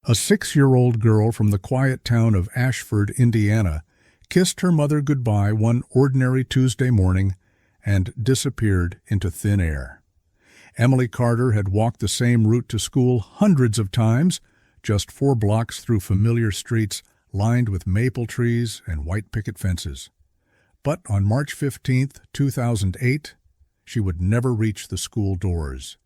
A 6-year-old girl from the quiet town of Ashford, Indiana, kissed her mother goodbye one ordinary Tuesday morning and disappeared into thin air. Emily Carter had walked the same route to school hundreds of times, just 4 blocks through familiar streets lined with maple trees and white picket fences. But on March 15, 2008, she would never reach the school doors.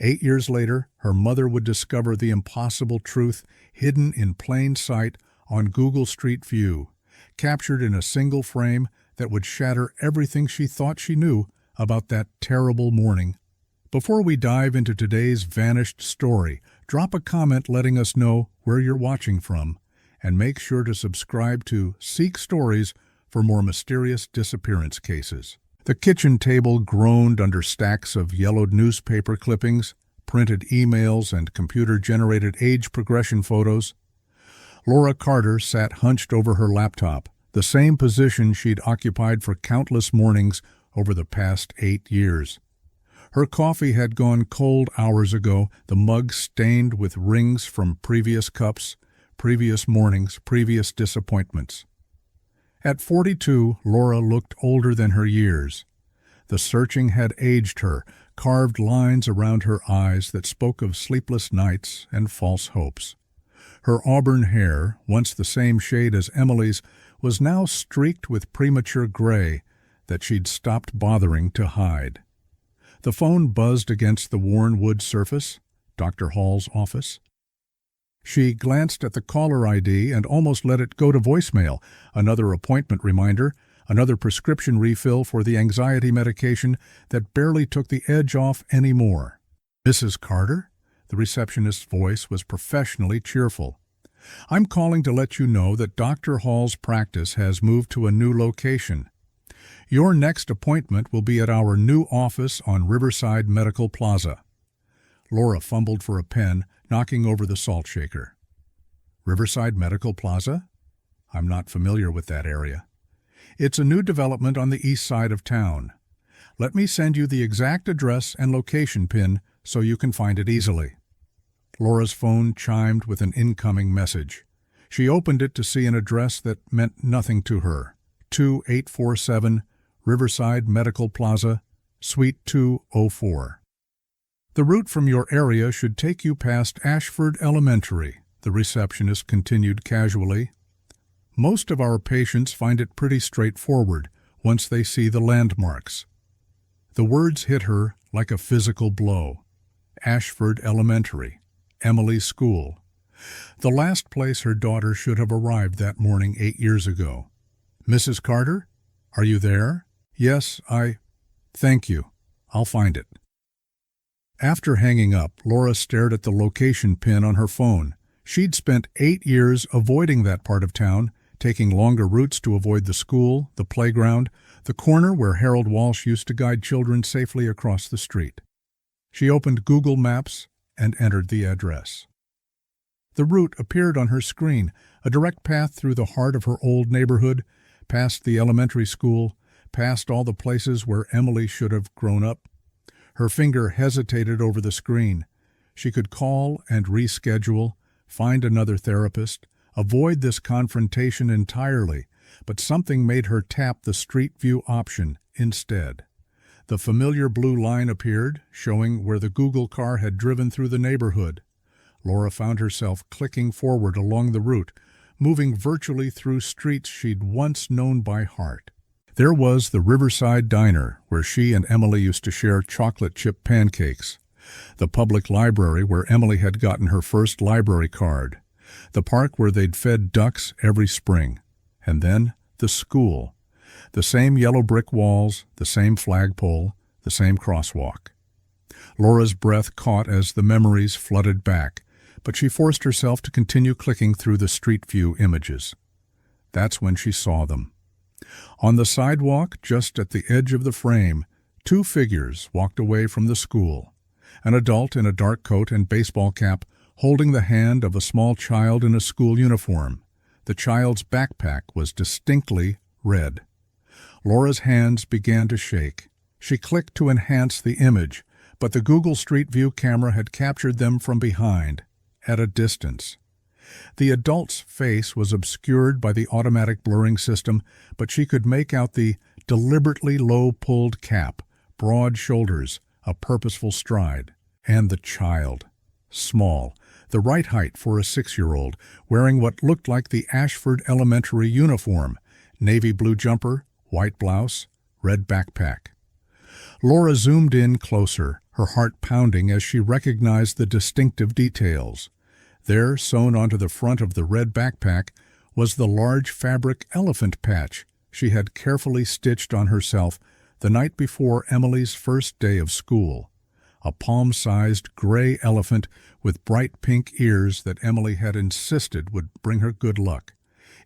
8 years later, her mother would discover the impossible truth hidden in plain sight on Google Street View, captured in a single frame that would shatter everything she thought she knew about that terrible morning. Before we dive into today's vanished story, drop a comment letting us know where you're watching from, and make sure to subscribe to Seek Stories for more mysterious disappearance cases. The kitchen table groaned under stacks of yellowed newspaper clippings, printed emails, and computer-generated age progression photos. Laura Carter sat hunched over her laptop, the same position she'd occupied for countless mornings over the past 8 years. Her coffee had gone cold hours ago, the mug stained with rings from previous cups, previous mornings, previous disappointments. At 42, Laura looked older than her years. The searching had aged her, carved lines around her eyes that spoke of sleepless nights and false hopes. Her auburn hair, once the same shade as Emily's, was now streaked with premature gray that she'd stopped bothering to hide. The phone buzzed against the worn wood surface, Dr. Hall's office. She glanced at the caller ID and almost let it go to voicemail, another appointment reminder, another prescription refill for the anxiety medication that barely took the edge off anymore. "Mrs. Carter?" The receptionist's voice was professionally cheerful. "I'm calling to let you know that Dr. Hall's practice has moved to a new location. Your next appointment will be at our new office on Riverside Medical Plaza." Laura fumbled for a pen, knocking over the salt shaker. Riverside Medical Plaza? I'm not familiar with that area. It's a new development on the east side of town. Let me send you the exact address and location pin so you can find it easily. Laura's phone chimed with an incoming message. She opened it to see an address that meant nothing to her. 2847 Riverside Medical Plaza, Suite 204. "The route from your area should take you past Ashford Elementary," the receptionist continued casually. "Most of our patients find it pretty straightforward once they see the landmarks." The words hit her like a physical blow. Ashford Elementary, Emily's school. The last place her daughter should have arrived that morning 8 years ago. "Mrs. Carter? Are you there?" "Yes, Thank you. I'll find it." After hanging up, Laura stared at the location pin on her phone. She'd spent 8 years avoiding that part of town, taking longer routes to avoid the school, the playground, the corner where Harold Walsh used to guide children safely across the street. She opened Google Maps and entered the address. The route appeared on her screen, a direct path through the heart of her old neighborhood, past the elementary school, past all the places where Emily should have grown up. Her finger hesitated over the screen. She could call and reschedule, find another therapist, avoid this confrontation entirely, but something made her tap the Street View option instead. The familiar blue line appeared, showing where the Google car had driven through the neighborhood. Laura found herself clicking forward along the route, moving virtually through streets she'd once known by heart. There was the Riverside Diner, where she and Emily used to share chocolate chip pancakes. The public library, where Emily had gotten her first library card. The park where they'd fed ducks every spring. And then the school. The same yellow brick walls, the same flagpole, the same crosswalk. Laura's breath caught as the memories flooded back, but she forced herself to continue clicking through the Street View images. That's when she saw them. On the sidewalk, just at the edge of the frame, 2 figures walked away from the school. An adult in a dark coat and baseball cap holding the hand of a small child in a school uniform. The child's backpack was distinctly red. Laura's hands began to shake. She clicked to enhance the image, but the Google Street View camera had captured them from behind, at a distance. The adult's face was obscured by the automatic blurring system, but she could make out the deliberately low-pulled cap, broad shoulders, a purposeful stride. And the child. Small, the right height for a 6-year-old, wearing what looked like the Ashford elementary uniform, navy blue jumper, white blouse, red backpack. Laura zoomed in closer, her heart pounding as she recognized the distinctive details. There, sewn onto the front of the red backpack, was the large fabric elephant patch she had carefully stitched on herself the night before Emily's first day of school. A palm-sized gray elephant with bright pink ears that Emily had insisted would bring her good luck.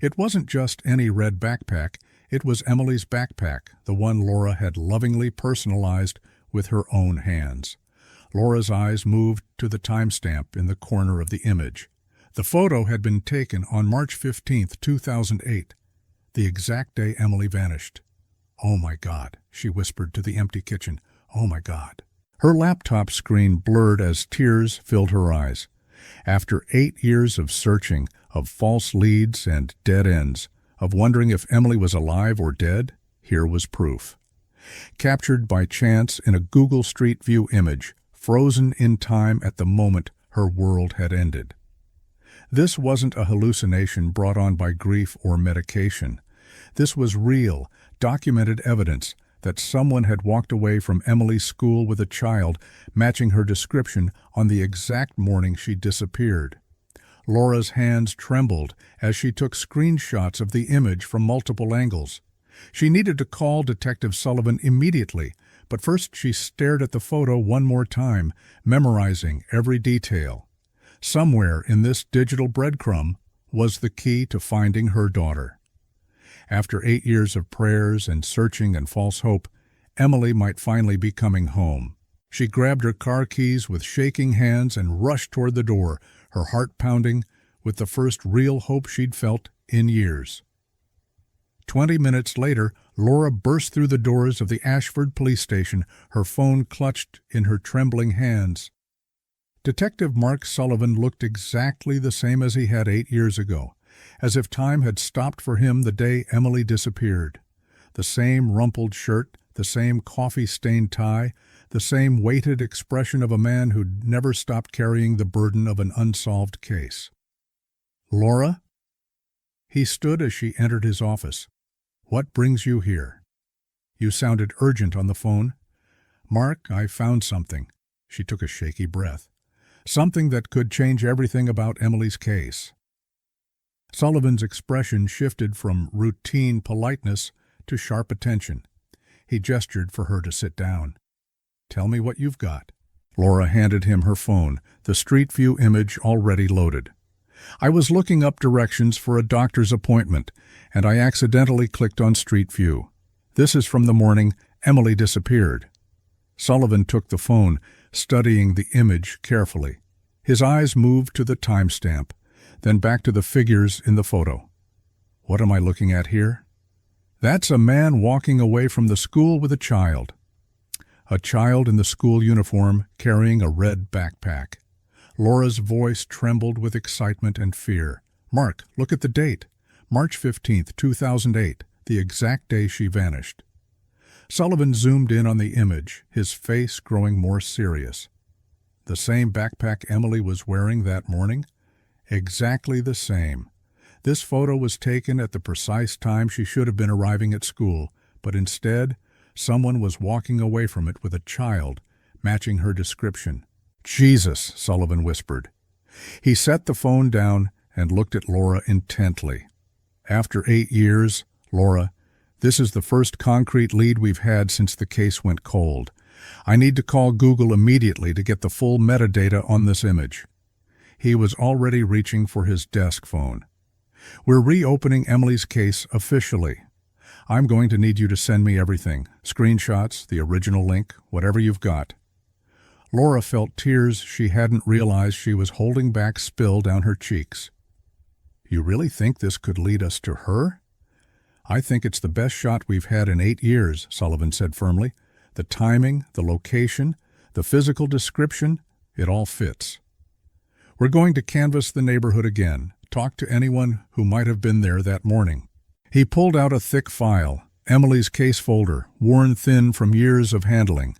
It wasn't just any red backpack, it was Emily's backpack, the one Laura had lovingly personalized with her own hands. Laura's eyes moved to the timestamp in the corner of the image. The photo had been taken on March 15, 2008, the exact day Emily vanished. "Oh my God," she whispered to the empty kitchen. "Oh my God." Her laptop screen blurred as tears filled her eyes. After 8 years of searching, of false leads and dead ends, of wondering if Emily was alive or dead, here was proof. Captured by chance in a Google Street View image, frozen in time at the moment her world had ended. This wasn't a hallucination brought on by grief or medication. This was real, documented evidence that someone had walked away from Emily's school with a child matching her description on the exact morning she disappeared. Laura's hands trembled as she took screenshots of the image from multiple angles. She needed to call Detective Sullivan immediately, but first she stared at the photo one more time, memorizing every detail. Somewhere in this digital breadcrumb was the key to finding her daughter. After 8 years of prayers and searching and false hope, Emily might finally be coming home. She grabbed her car keys with shaking hands and rushed toward the door, her heart pounding with the first real hope she'd felt in years. 20 minutes later, Laura burst through the doors of the Ashford police station, her phone clutched in her trembling hands. Detective Mark Sullivan looked exactly the same as he had 8 years ago, as if time had stopped for him the day Emily disappeared. The same rumpled shirt, the same coffee-stained tie, the same weighted expression of a man who'd never stopped carrying the burden of an unsolved case. "Laura?" He stood as she entered his office. "What brings you here?" "You sounded urgent on the phone." "Mark, I found something." She took a shaky breath. "Something that could change everything about Emily's case." Sullivan's expression shifted from routine politeness to sharp attention. He gestured for her to sit down. "Tell me what you've got." Laura handed him her phone, the Street View image already loaded. "I was looking up directions for a doctor's appointment, and I accidentally clicked on Street View. This is from the morning Emily disappeared." Sullivan took the phone, studying the image carefully. His eyes moved to the timestamp, then back to the figures in the photo. "What am I looking at here?" "That's a man walking away from the school with a child." A child in the school uniform carrying a red backpack. Laura's voice trembled with excitement and fear. "Mark, look at the date. March 15th, 2008, the exact day she vanished." Sullivan zoomed in on the image, his face growing more serious. The same backpack Emily was wearing that morning? Exactly the same. This photo was taken at the precise time she should have been arriving at school, but instead, someone was walking away from it with a child, matching her description. "Jesus," Sullivan whispered. He set the phone down and looked at Laura intently. "After 8 years, Laura, this is the first concrete lead we've had since the case went cold. I need to call Google immediately to get the full metadata on this image." He was already reaching for his desk phone. "We're reopening Emily's case officially. I'm going to need you to send me everything, screenshots, the original link, whatever you've got." Laura felt tears she hadn't realized she was holding back spill down her cheeks. "You really think this could lead us to her?" "I think it's the best shot we've had in 8 years, Sullivan said firmly. "The timing, the location, the physical description, it all fits. We're going to canvass the neighborhood again, talk to anyone who might have been there that morning. He pulled out a thick file, Emily's case folder, worn thin from years of handling.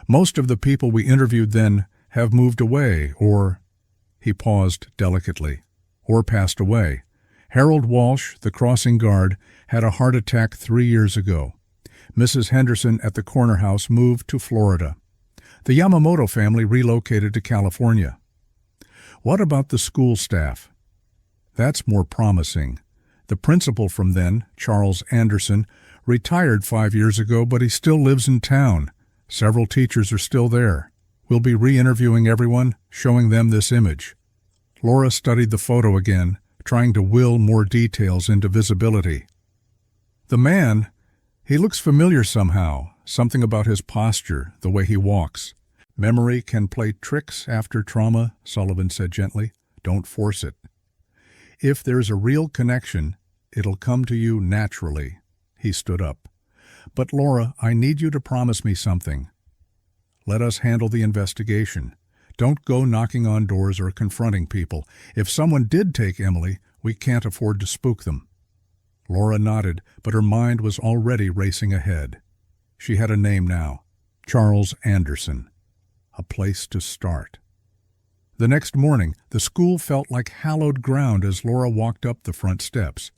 Most of the people we interviewed then have moved away or, he paused delicately, or passed away. Harold Walsh, the crossing guard, had a heart attack 3 years ago. Mrs. Henderson at the corner house moved to Florida. The Yamamoto family relocated to California. What about the school staff? That's more promising. The principal from then, Charles Anderson, retired 5 years ago, but he still lives in town. Several teachers are still there. We'll be re-interviewing everyone, showing them this image. Laura studied the photo again, trying to will more details into visibility. The man, he looks familiar somehow, something about his posture, the way he walks. Memory can play tricks after trauma, Sullivan said gently. Don't force it. If there's a real connection, it'll come to you naturally. He stood up. But Laura, I need you to promise me something. Let us handle the investigation. Don't go knocking on doors or confronting people. If someone did take Emily, we can't afford to spook them. Laura nodded, but her mind was already racing ahead. She had a name now, Charles Anderson. A place to start. The next morning, the school felt like hallowed ground as Laura walked up the front steps.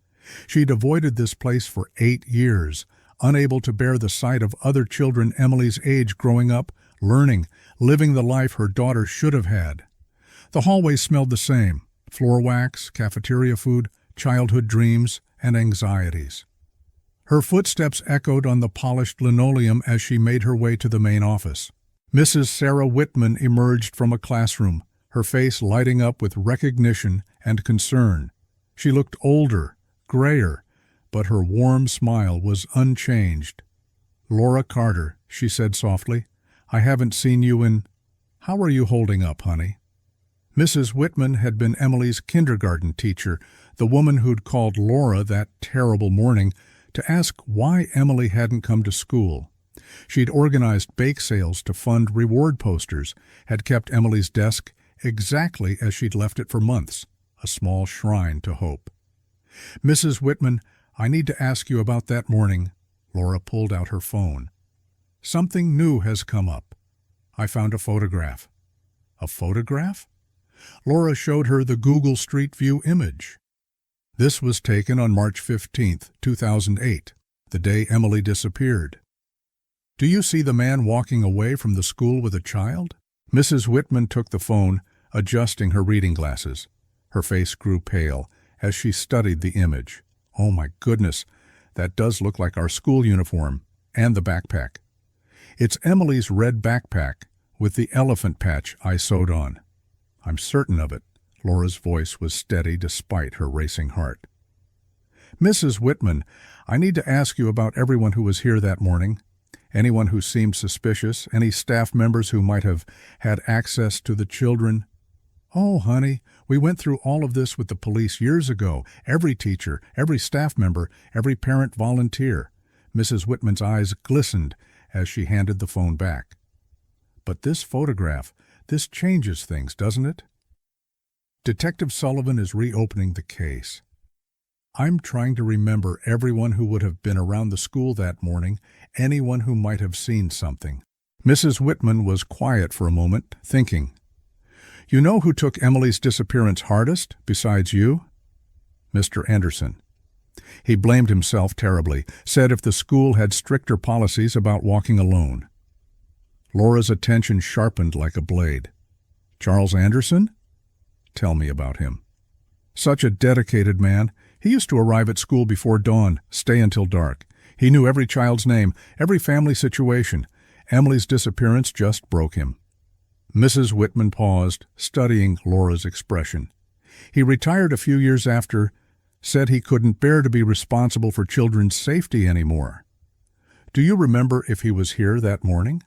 She'd avoided this place for 8 years, unable to bear the sight of other children Emily's age growing up, learning, living the life her daughter should have had. The hallways smelled the same, floor wax, cafeteria food, childhood dreams, and anxieties. Her footsteps echoed on the polished linoleum as she made her way to the main office. Mrs. Sarah Whitman emerged from a classroom, her face lighting up with recognition and concern. She looked older, grayer, but her warm smile was unchanged. "Laura Carter," she said softly, "I haven't seen you in—" "How are you holding up, honey?" Mrs. Whitman had been Emily's kindergarten teacher, the woman who'd called Laura that terrible morning to ask why Emily hadn't come to school. She'd organized bake sales to fund reward posters, had kept Emily's desk exactly as she'd left it for months, a small shrine to hope. "Mrs. Whitman, I need to ask you about that morning." Laura pulled out her phone. "Something new has come up. I found a photograph." "A photograph?" Laura showed her the Google Street View image. This was taken on March 15th, 2008, the day Emily disappeared. "Do you see the man walking away from the school with a child?" Mrs. Whitman took the phone, adjusting her reading glasses. Her face grew pale as she studied the image. "Oh my goodness, that does look like our school uniform, and the backpack. It's Emily's red backpack with the elephant patch I sewed on. I'm certain of it." Laura's voice was steady despite her racing heart. "Mrs. Whitman, I need to ask you about everyone who was here that morning. Anyone who seemed suspicious, any staff members who might have had access to the children." "Oh, honey, we went through all of this with the police years ago. Every teacher, every staff member, every parent volunteer." Mrs. Whitman's eyes glistened as she handed the phone back. "But this photograph, this changes things, doesn't it?" Detective Sullivan is reopening the case. "I'm trying to remember everyone who would have been around the school that morning, anyone who might have seen something." Mrs. Whitman was quiet for a moment, thinking. "You know who took Emily's disappearance hardest, besides you?" "Mr. Anderson. He blamed himself terribly, said if the school had stricter policies about walking alone." Laura's attention sharpened like a blade. "Charles Anderson? Tell me about him." "Such a dedicated man. He used to arrive at school before dawn, stay until dark. He knew every child's name, every family situation. Emily's disappearance just broke him." Mrs. Whitman paused, studying Laura's expression. "He retired a few years after, said he couldn't bear to be responsible for children's safety anymore. Do you remember if he was here that morning?"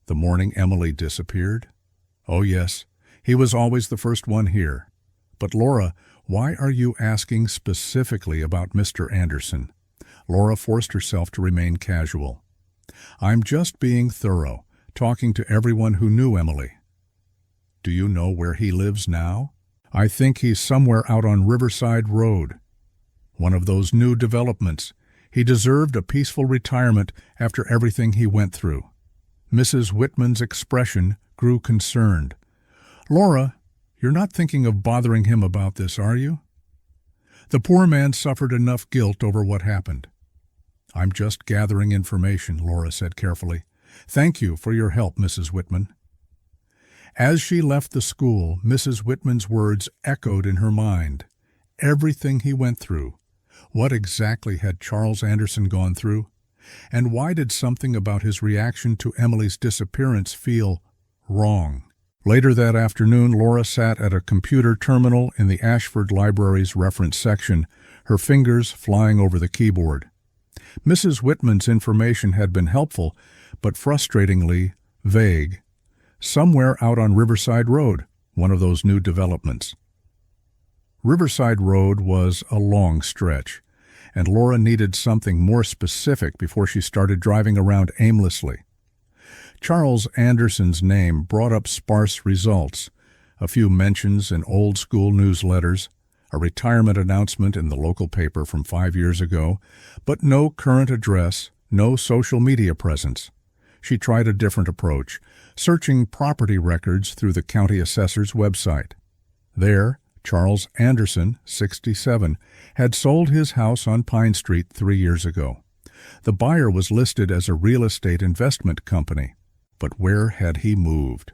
"The morning Emily disappeared?" "Oh, yes. He was always the first one here." "But Laura, why are you asking specifically about Mr. Anderson?" Laura forced herself to remain casual. "I'm just being thorough, talking to everyone who knew Emily." "Do you know where he lives now?" I think he's somewhere out on Riverside Road. One of those new developments. He deserved a peaceful retirement after everything he went through. Mrs. Whitman's expression grew concerned. Laura, you're not thinking of bothering him about this, are you? The poor man suffered enough guilt over what happened. I'm just gathering information, Laura said carefully. Thank you for your help, Mrs. Whitman. As she left the school, Mrs. Whitman's words echoed in her mind. Everything he went through. What exactly had Charles Anderson gone through? And why did something about his reaction to Emily's disappearance feel wrong? Later that afternoon, Laura sat at a computer terminal in the Ashford Library's reference section, her fingers flying over the keyboard. Mrs. Whitman's information had been helpful, but frustratingly vague. Somewhere out on Riverside Road, one of those new developments. Riverside Road was a long stretch, and Laura needed something more specific before she started driving around aimlessly. Charles Anderson's name brought up sparse results, a few mentions in old-school newsletters, a retirement announcement in the local paper from 5 years ago, but no current address, no social media presence. She tried a different approach, searching property records through the county assessor's website. There, Charles Anderson, 67, had sold his house on Pine Street 3 years ago. The buyer was listed as a real estate investment company. But where had he moved?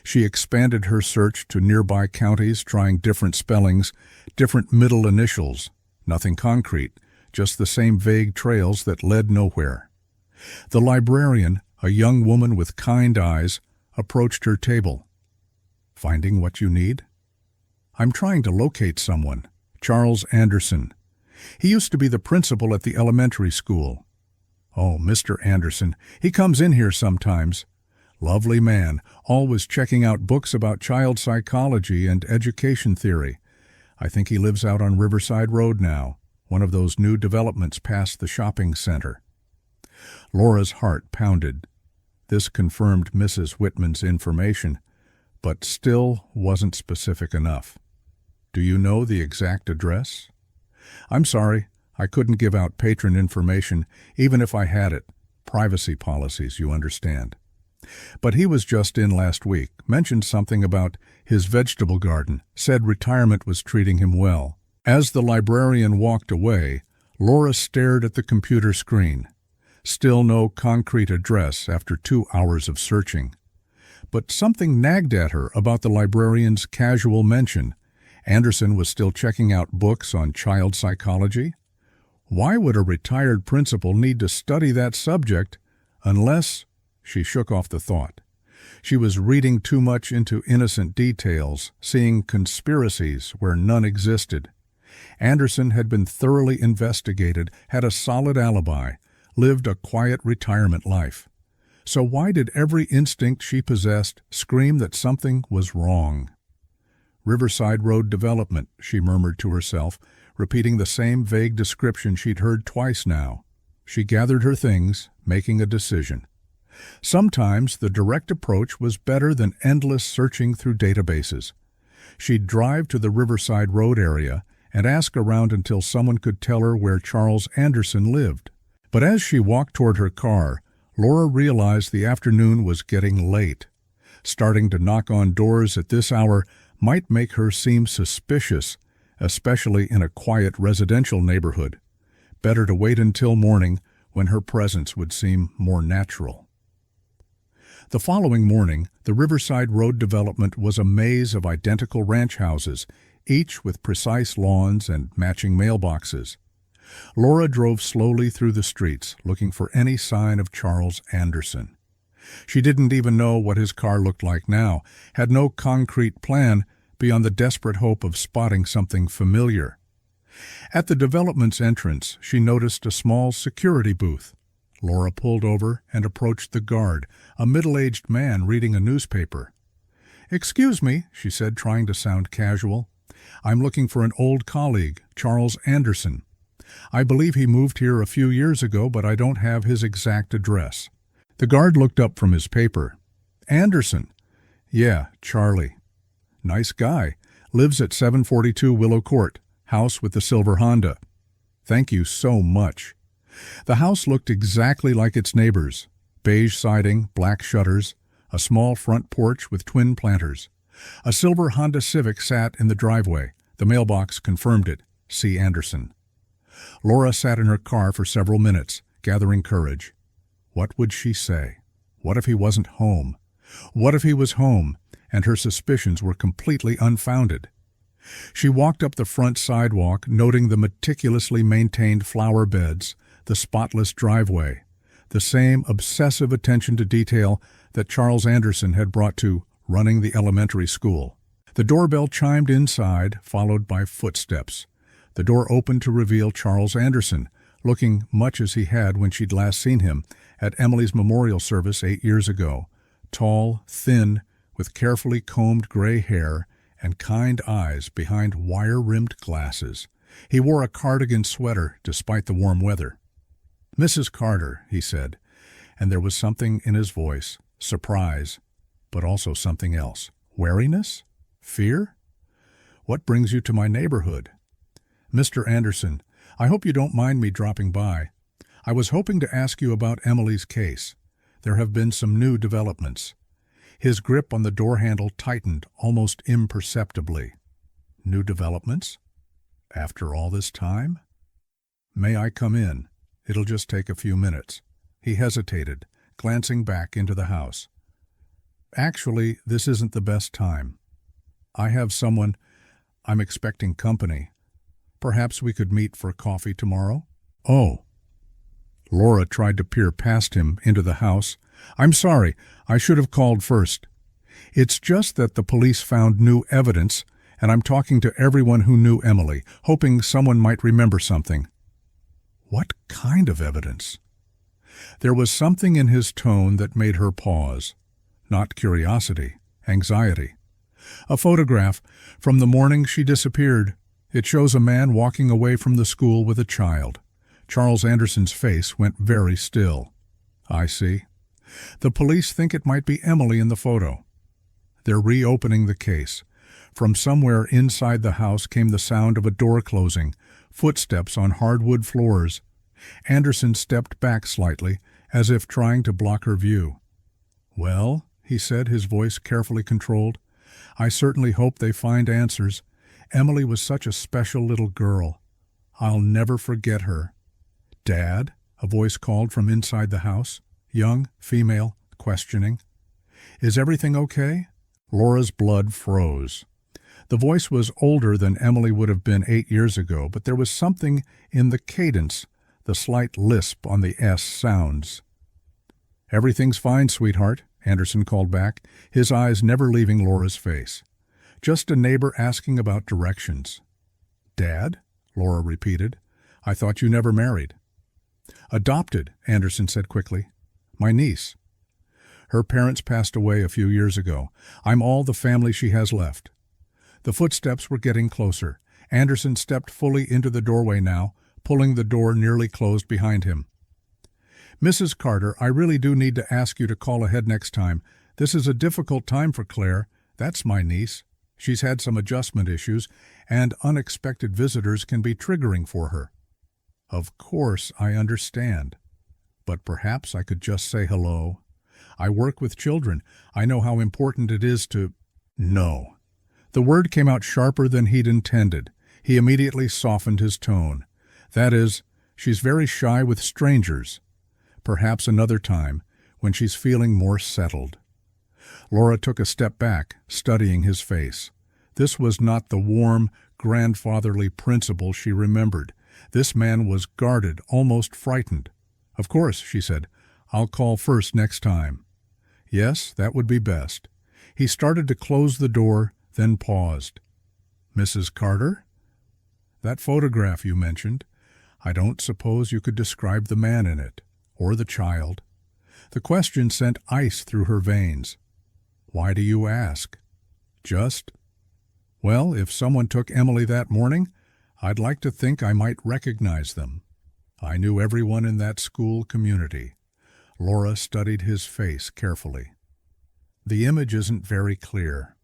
She expanded her search to nearby counties, trying different spellings, different middle initials. Nothing concrete, just the same vague trails that led nowhere. The librarian, a young woman with kind eyes, approached her table. Finding what you need? I'm trying to locate someone. Charles Anderson. He used to be the principal at the elementary school. Oh, Mr. Anderson. He comes in here sometimes. Lovely man, always checking out books about child psychology and education theory. I think he lives out on Riverside Road now, one of those new developments past the shopping center. Laura's heart pounded. This confirmed Mrs. Whitman's information, but still wasn't specific enough. Do you know the exact address? I'm sorry, I couldn't give out patron information, even if I had it. Privacy policies, you understand. But he was just in last week, mentioned something about his vegetable garden, said retirement was treating him well. As the librarian walked away, Laura stared at the computer screen. Still no concrete address after 2 hours of searching. But something nagged at her about the librarian's casual mention. Anderson was still checking out books on child psychology. Why would a retired principal need to study that subject unless... She shook off the thought. She was reading too much into innocent details, seeing conspiracies where none existed. Anderson had been thoroughly investigated, had a solid alibi, lived a quiet retirement life. So why did every instinct she possessed scream that something was wrong? Riverside Road development, she murmured to herself, repeating the same vague description she'd heard twice now. She gathered her things, making a decision. Sometimes the direct approach was better than endless searching through databases. She'd drive to the Riverside Road area and ask around until someone could tell her where Charles Anderson lived. But as she walked toward her car, Laura realized the afternoon was getting late. Starting to knock on doors at this hour might make her seem suspicious, especially in a quiet residential neighborhood. Better to wait until morning, when her presence would seem more natural. The following morning, the Riverside Road development was a maze of identical ranch houses, each with precise lawns and matching mailboxes. Laura drove slowly through the streets, looking for any sign of Charles Anderson. She didn't even know what his car looked like now, had no concrete plan beyond the desperate hope of spotting something familiar. At the development's entrance, she noticed a small security booth. Laura pulled over and approached the guard, a middle-aged man reading a newspaper. "Excuse me," she said, trying to sound casual. "I'm looking for an old colleague, Charles Anderson. I believe he moved here a few years ago, but I don't have his exact address." The guard looked up from his paper. "Anderson?" "Yeah, Charlie." "Nice guy. Lives at 742 Willow Court. House with the silver Honda. Thank you so much. The house looked exactly like its neighbors. Beige siding, black shutters, a small front porch with twin planters. A silver Honda Civic sat in the driveway. The mailbox confirmed it. C. Anderson. Laura sat in her car for several minutes, gathering courage. What would she say? What if he wasn't home? What if he was home, and her suspicions were completely unfounded? She walked up the front sidewalk, noting the meticulously maintained flower beds, the spotless driveway, the same obsessive attention to detail that Charles Anderson had brought to running the elementary school. The doorbell chimed inside, followed by footsteps. The door opened to reveal Charles Anderson, looking much as he had when she'd last seen him at Emily's memorial service 8 years ago. Tall, thin, with carefully combed gray hair and kind eyes behind wire-rimmed glasses. He wore a cardigan sweater despite the warm weather. "Mrs. Carter," he said, and there was something in his voice, surprise, but also something else. Wariness? Fear? "What brings you to my neighborhood?" "Mr. Anderson, I hope you don't mind me dropping by. I was hoping to ask you about Emily's case. There have been some new developments." His grip on the door handle tightened almost imperceptibly. New developments? After all this time? "May I come in? It'll just take a few minutes." He hesitated, glancing back into the house. "Actually, this isn't the best time. I have someone. I'm expecting company. Perhaps we could meet for coffee tomorrow?" "Oh." Laura tried to peer past him into the house. "I'm sorry, I should have called first. It's just that the police found new evidence, and I'm talking to everyone who knew Emily, hoping someone might remember something." "What kind of evidence?" There was something in his tone that made her pause. Not curiosity, anxiety. "A photograph from the morning she disappeared. It shows a man walking away from the school with a child." Charles Anderson's face went very still. "I see. The police think it might be Emily in the photo. They're reopening the case." From somewhere inside the house came the sound of a door closing, footsteps on hardwood floors. Anderson stepped back slightly, as if trying to block her view. "Well," he said, his voice carefully controlled, "I certainly hope they find answers. Emily was such a special little girl. I'll never forget her." "Dad?" a voice called from inside the house. Young, female, questioning. "Is everything okay?" Laura's blood froze. The voice was older than Emily would have been 8 years ago, but there was something in the cadence, the slight lisp on the S sounds. "Everything's fine, sweetheart," Anderson called back, his eyes never leaving Laura's face. "Just a neighbor asking about directions." "Dad?" Laura repeated. "I thought you never married." "Adopted," Anderson said quickly. "My niece. Her parents passed away a few years ago. I'm all the family she has left." The footsteps were getting closer. Anderson stepped fully into the doorway now, pulling the door nearly closed behind him. "Mrs. Carter, I really do need to ask you to call ahead next time. This is a difficult time for Claire. That's my niece. She's had some adjustment issues, and unexpected visitors can be triggering for her." "Of course, I understand. But perhaps I could just say hello. I work with children. I know how important it is to—" "No." The word came out sharper than he'd intended. He immediately softened his tone. "That is, she's very shy with strangers. Perhaps another time, when she's feeling more settled." Laura took a step back, studying his face. This was not the warm, grandfatherly principle she remembered. This man was guarded, almost frightened. "Of course," she said. "I'll call first next time." Yes, that would be best. He started to close the door, then paused. "Mrs. Carter? That photograph you mentioned, I don't suppose you could describe the man in it, or the child?" The question sent ice through her veins. "Why do you ask?" "Just. Well, if someone took Emily that morning, I'd like to think I might recognize them. I knew everyone in that school community." Laura studied his face carefully. "The image isn't very clear.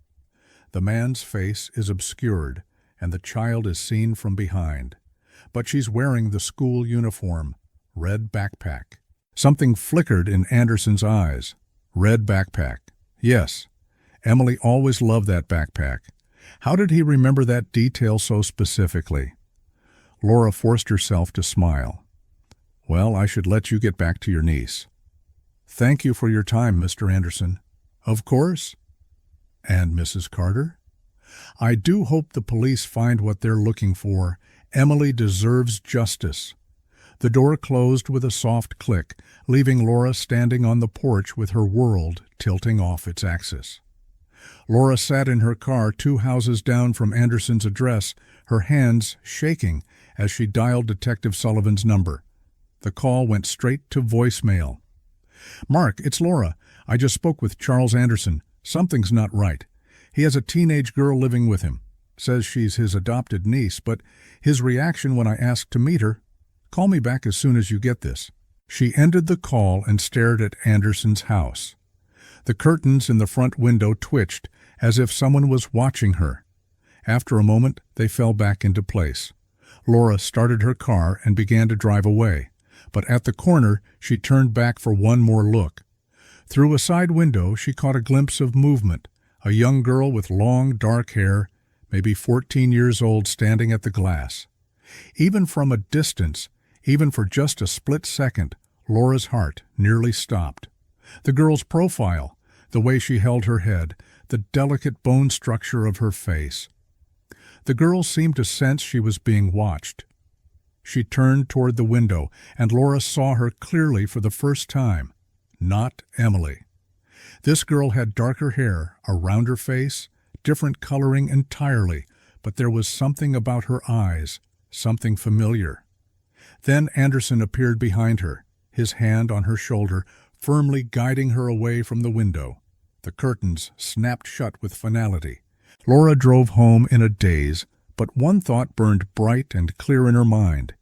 The man's face is obscured, and the child is seen from behind. But she's wearing the school uniform, red backpack. Something flickered in Anderson's eyes. Red backpack. Yes, Emily always loved that backpack. How did he remember that detail so specifically? Laura forced herself to smile. Well, I should let you get back to your niece. Thank you for your time, Mr. Anderson. Of course. And Mrs. Carter? I do hope the police find what they're looking for. Emily deserves justice. The door closed with a soft click, leaving Laura standing on the porch with her world tilting off its axis. Laura sat in her car 2 houses down from Anderson's address, her hands shaking as she dialed Detective Sullivan's number. The call went straight to voicemail. Mark, it's Laura. I just spoke with Charles Anderson. Something's not right. He has a teenage girl living with him. Says she's his adopted niece, but his reaction when I asked to meet her, call me back as soon as you get this. She ended the call and stared at Anderson's house. The curtains in the front window twitched as if someone was watching her. After a moment, they fell back into place. Laura started her car and began to drive away, but at the corner, she turned back for one more look. Through a side window, she caught a glimpse of movement, a young girl with long, dark hair, maybe 14 years old, standing at the glass. Even from a distance, even for just a split second, Laura's heart nearly stopped. The girl's profile, the way she held her head, the delicate bone structure of her face. The girl seemed to sense she was being watched. She turned toward the window, and Laura saw her clearly for the first time. Not Emily. This girl had darker hair, a rounder face, different coloring entirely, but there was something about her eyes, something familiar. Then Anderson appeared behind her, his hand on her shoulder, firmly guiding her away from the window. The curtains snapped shut with finality. Laura drove home in a daze, but one thought burned bright and clear in her mind.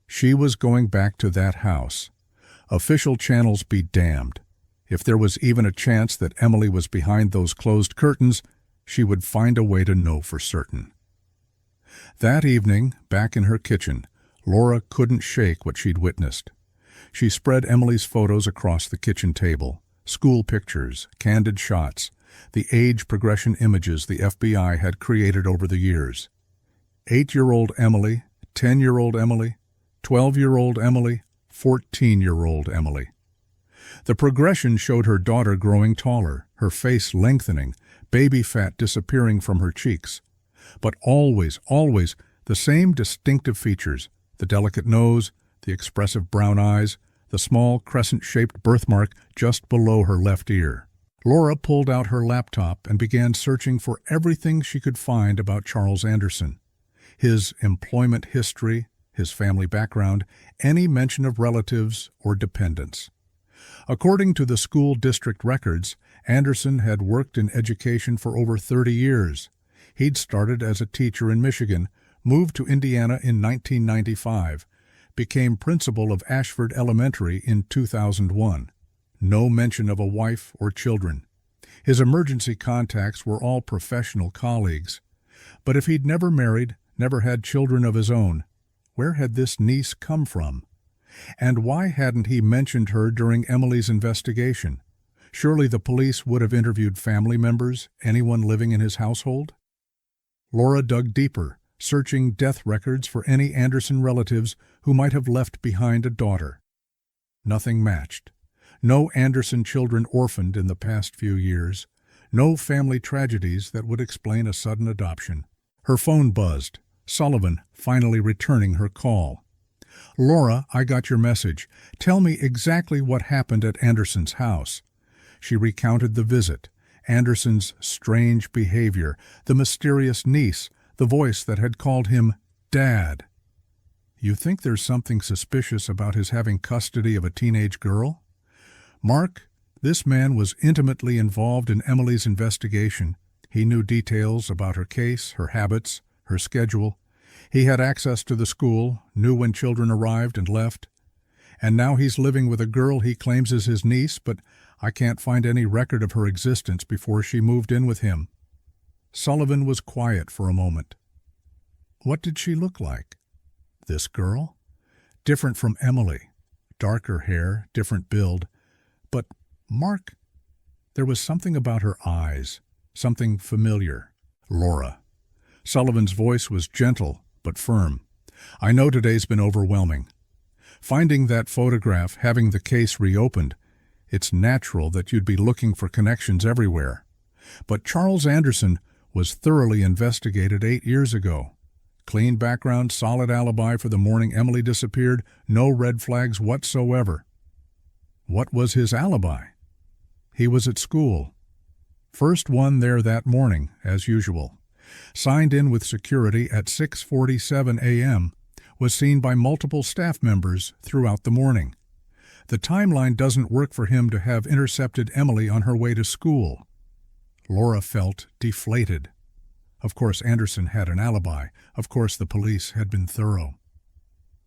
She was going back to that house. Official channels be damned. If there was even a chance that Emily was behind those closed curtains, she would find a way to know for certain. That evening, back in her kitchen, Laura couldn't shake what she'd witnessed. She spread Emily's photos across the kitchen table, school pictures, candid shots, the age progression images the FBI had created over the years. 8-year-old Emily, 10-year-old Emily, 12-year-old Emily, 14-year-old Emily. The progression showed her daughter growing taller, her face lengthening, baby fat disappearing from her cheeks. But always, always, the same distinctive features, the delicate nose, the expressive brown eyes, the small crescent-shaped birthmark just below her left ear. Laura pulled out her laptop and began searching for everything she could find about Charles Anderson. His employment history, his family background, any mention of relatives or dependents. According to the school district records, Anderson had worked in education for over 30 years. He'd started as a teacher in Michigan, moved to Indiana in 1995, became principal of Ashford Elementary in 2001. No mention of a wife or children. His emergency contacts were all professional colleagues. But if he'd never married, never had children of his own, where had this niece come from? And why hadn't he mentioned her during Emily's investigation? Surely the police would have interviewed family members, anyone living in his household? Laura dug deeper, searching death records for any Anderson relatives who might have left behind a daughter. Nothing matched. No Anderson children orphaned in the past few years. No family tragedies that would explain a sudden adoption. Her phone buzzed, Sullivan finally returning her call. Laura, I got your message. Tell me exactly what happened at Anderson's house. She recounted the visit, Anderson's strange behavior, the mysterious niece, the voice that had called him Dad. You think there's something suspicious about his having custody of a teenage girl? Mark, this man was intimately involved in Emily's investigation. He knew details about her case, her habits, her schedule. He had access to the school, knew when children arrived and left. And now he's living with a girl he claims is his niece, but I can't find any record of her existence before she moved in with him. Sullivan was quiet for a moment. What did she look like? This girl? Different from Emily. Darker hair, different build. But Mark, there was something about her eyes, something familiar. Laura. Sullivan's voice was gentle but firm. I know today's been overwhelming. Finding that photograph, having the case reopened, it's natural that you'd be looking for connections everywhere. But Charles Anderson was thoroughly investigated 8 years ago. Clean background, solid alibi for the morning Emily disappeared, no red flags whatsoever. What was his alibi? He was at school. First one there that morning, as usual. Signed in with security at 6:47 a.m., was seen by multiple staff members throughout the morning. The timeline doesn't work for him to have intercepted Emily on her way to school. Laura felt deflated. Of course Anderson had an alibi. Of course the police had been thorough.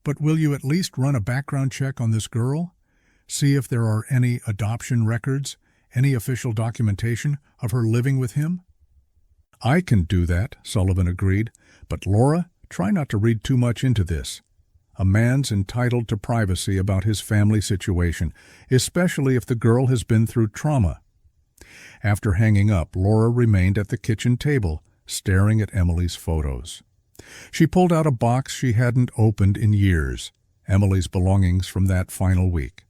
But will you at least run a background check on this girl? See if there are any adoption records, any official documentation of her living with him? I can do that, Sullivan agreed, but Laura, try not to read too much into this. A man's entitled to privacy about his family situation, especially if the girl has been through trauma. After hanging up, Laura remained at the kitchen table, staring at Emily's photos. She pulled out a box she hadn't opened in years, Emily's belongings from that final week.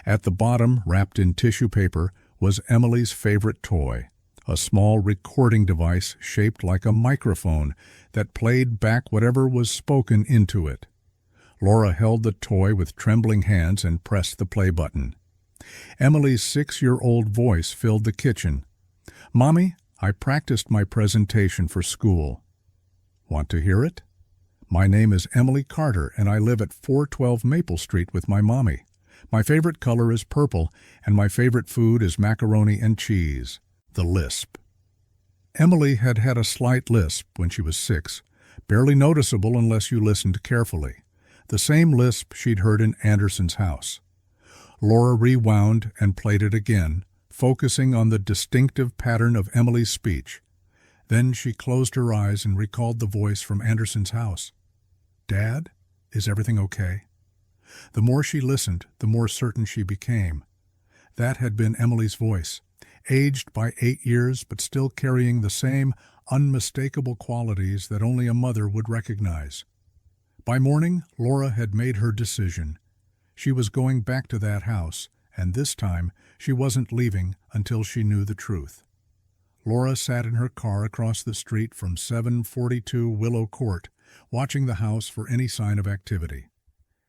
At the bottom, wrapped in tissue paper, was Emily's favorite toy, a small recording device shaped like a microphone that played back whatever was spoken into it. Laura held the toy with trembling hands and pressed the play button. Emily's 6-year-old voice filled the kitchen. "Mommy, I practiced my presentation for school." "Want to hear it? My name is Emily Carter, and I live at 412 Maple Street with my mommy. My favorite color is purple, and my favorite food is macaroni and cheese." The lisp. Emily had had a slight lisp when she was 6, barely noticeable unless you listened carefully. The same lisp she'd heard in Anderson's house. Laura rewound and played it again, focusing on the distinctive pattern of Emily's speech. Then she closed her eyes and recalled the voice from Anderson's house. "Dad, is everything okay?" The more she listened, the more certain she became. That had been Emily's voice, aged by 8 years but still carrying the same unmistakable qualities that only a mother would recognize. By morning, Laura had made her decision. She was going back to that house, and this time she wasn't leaving until she knew the truth. Laura sat in her car across the street from 742 Willow Court, watching the house for any sign of activity.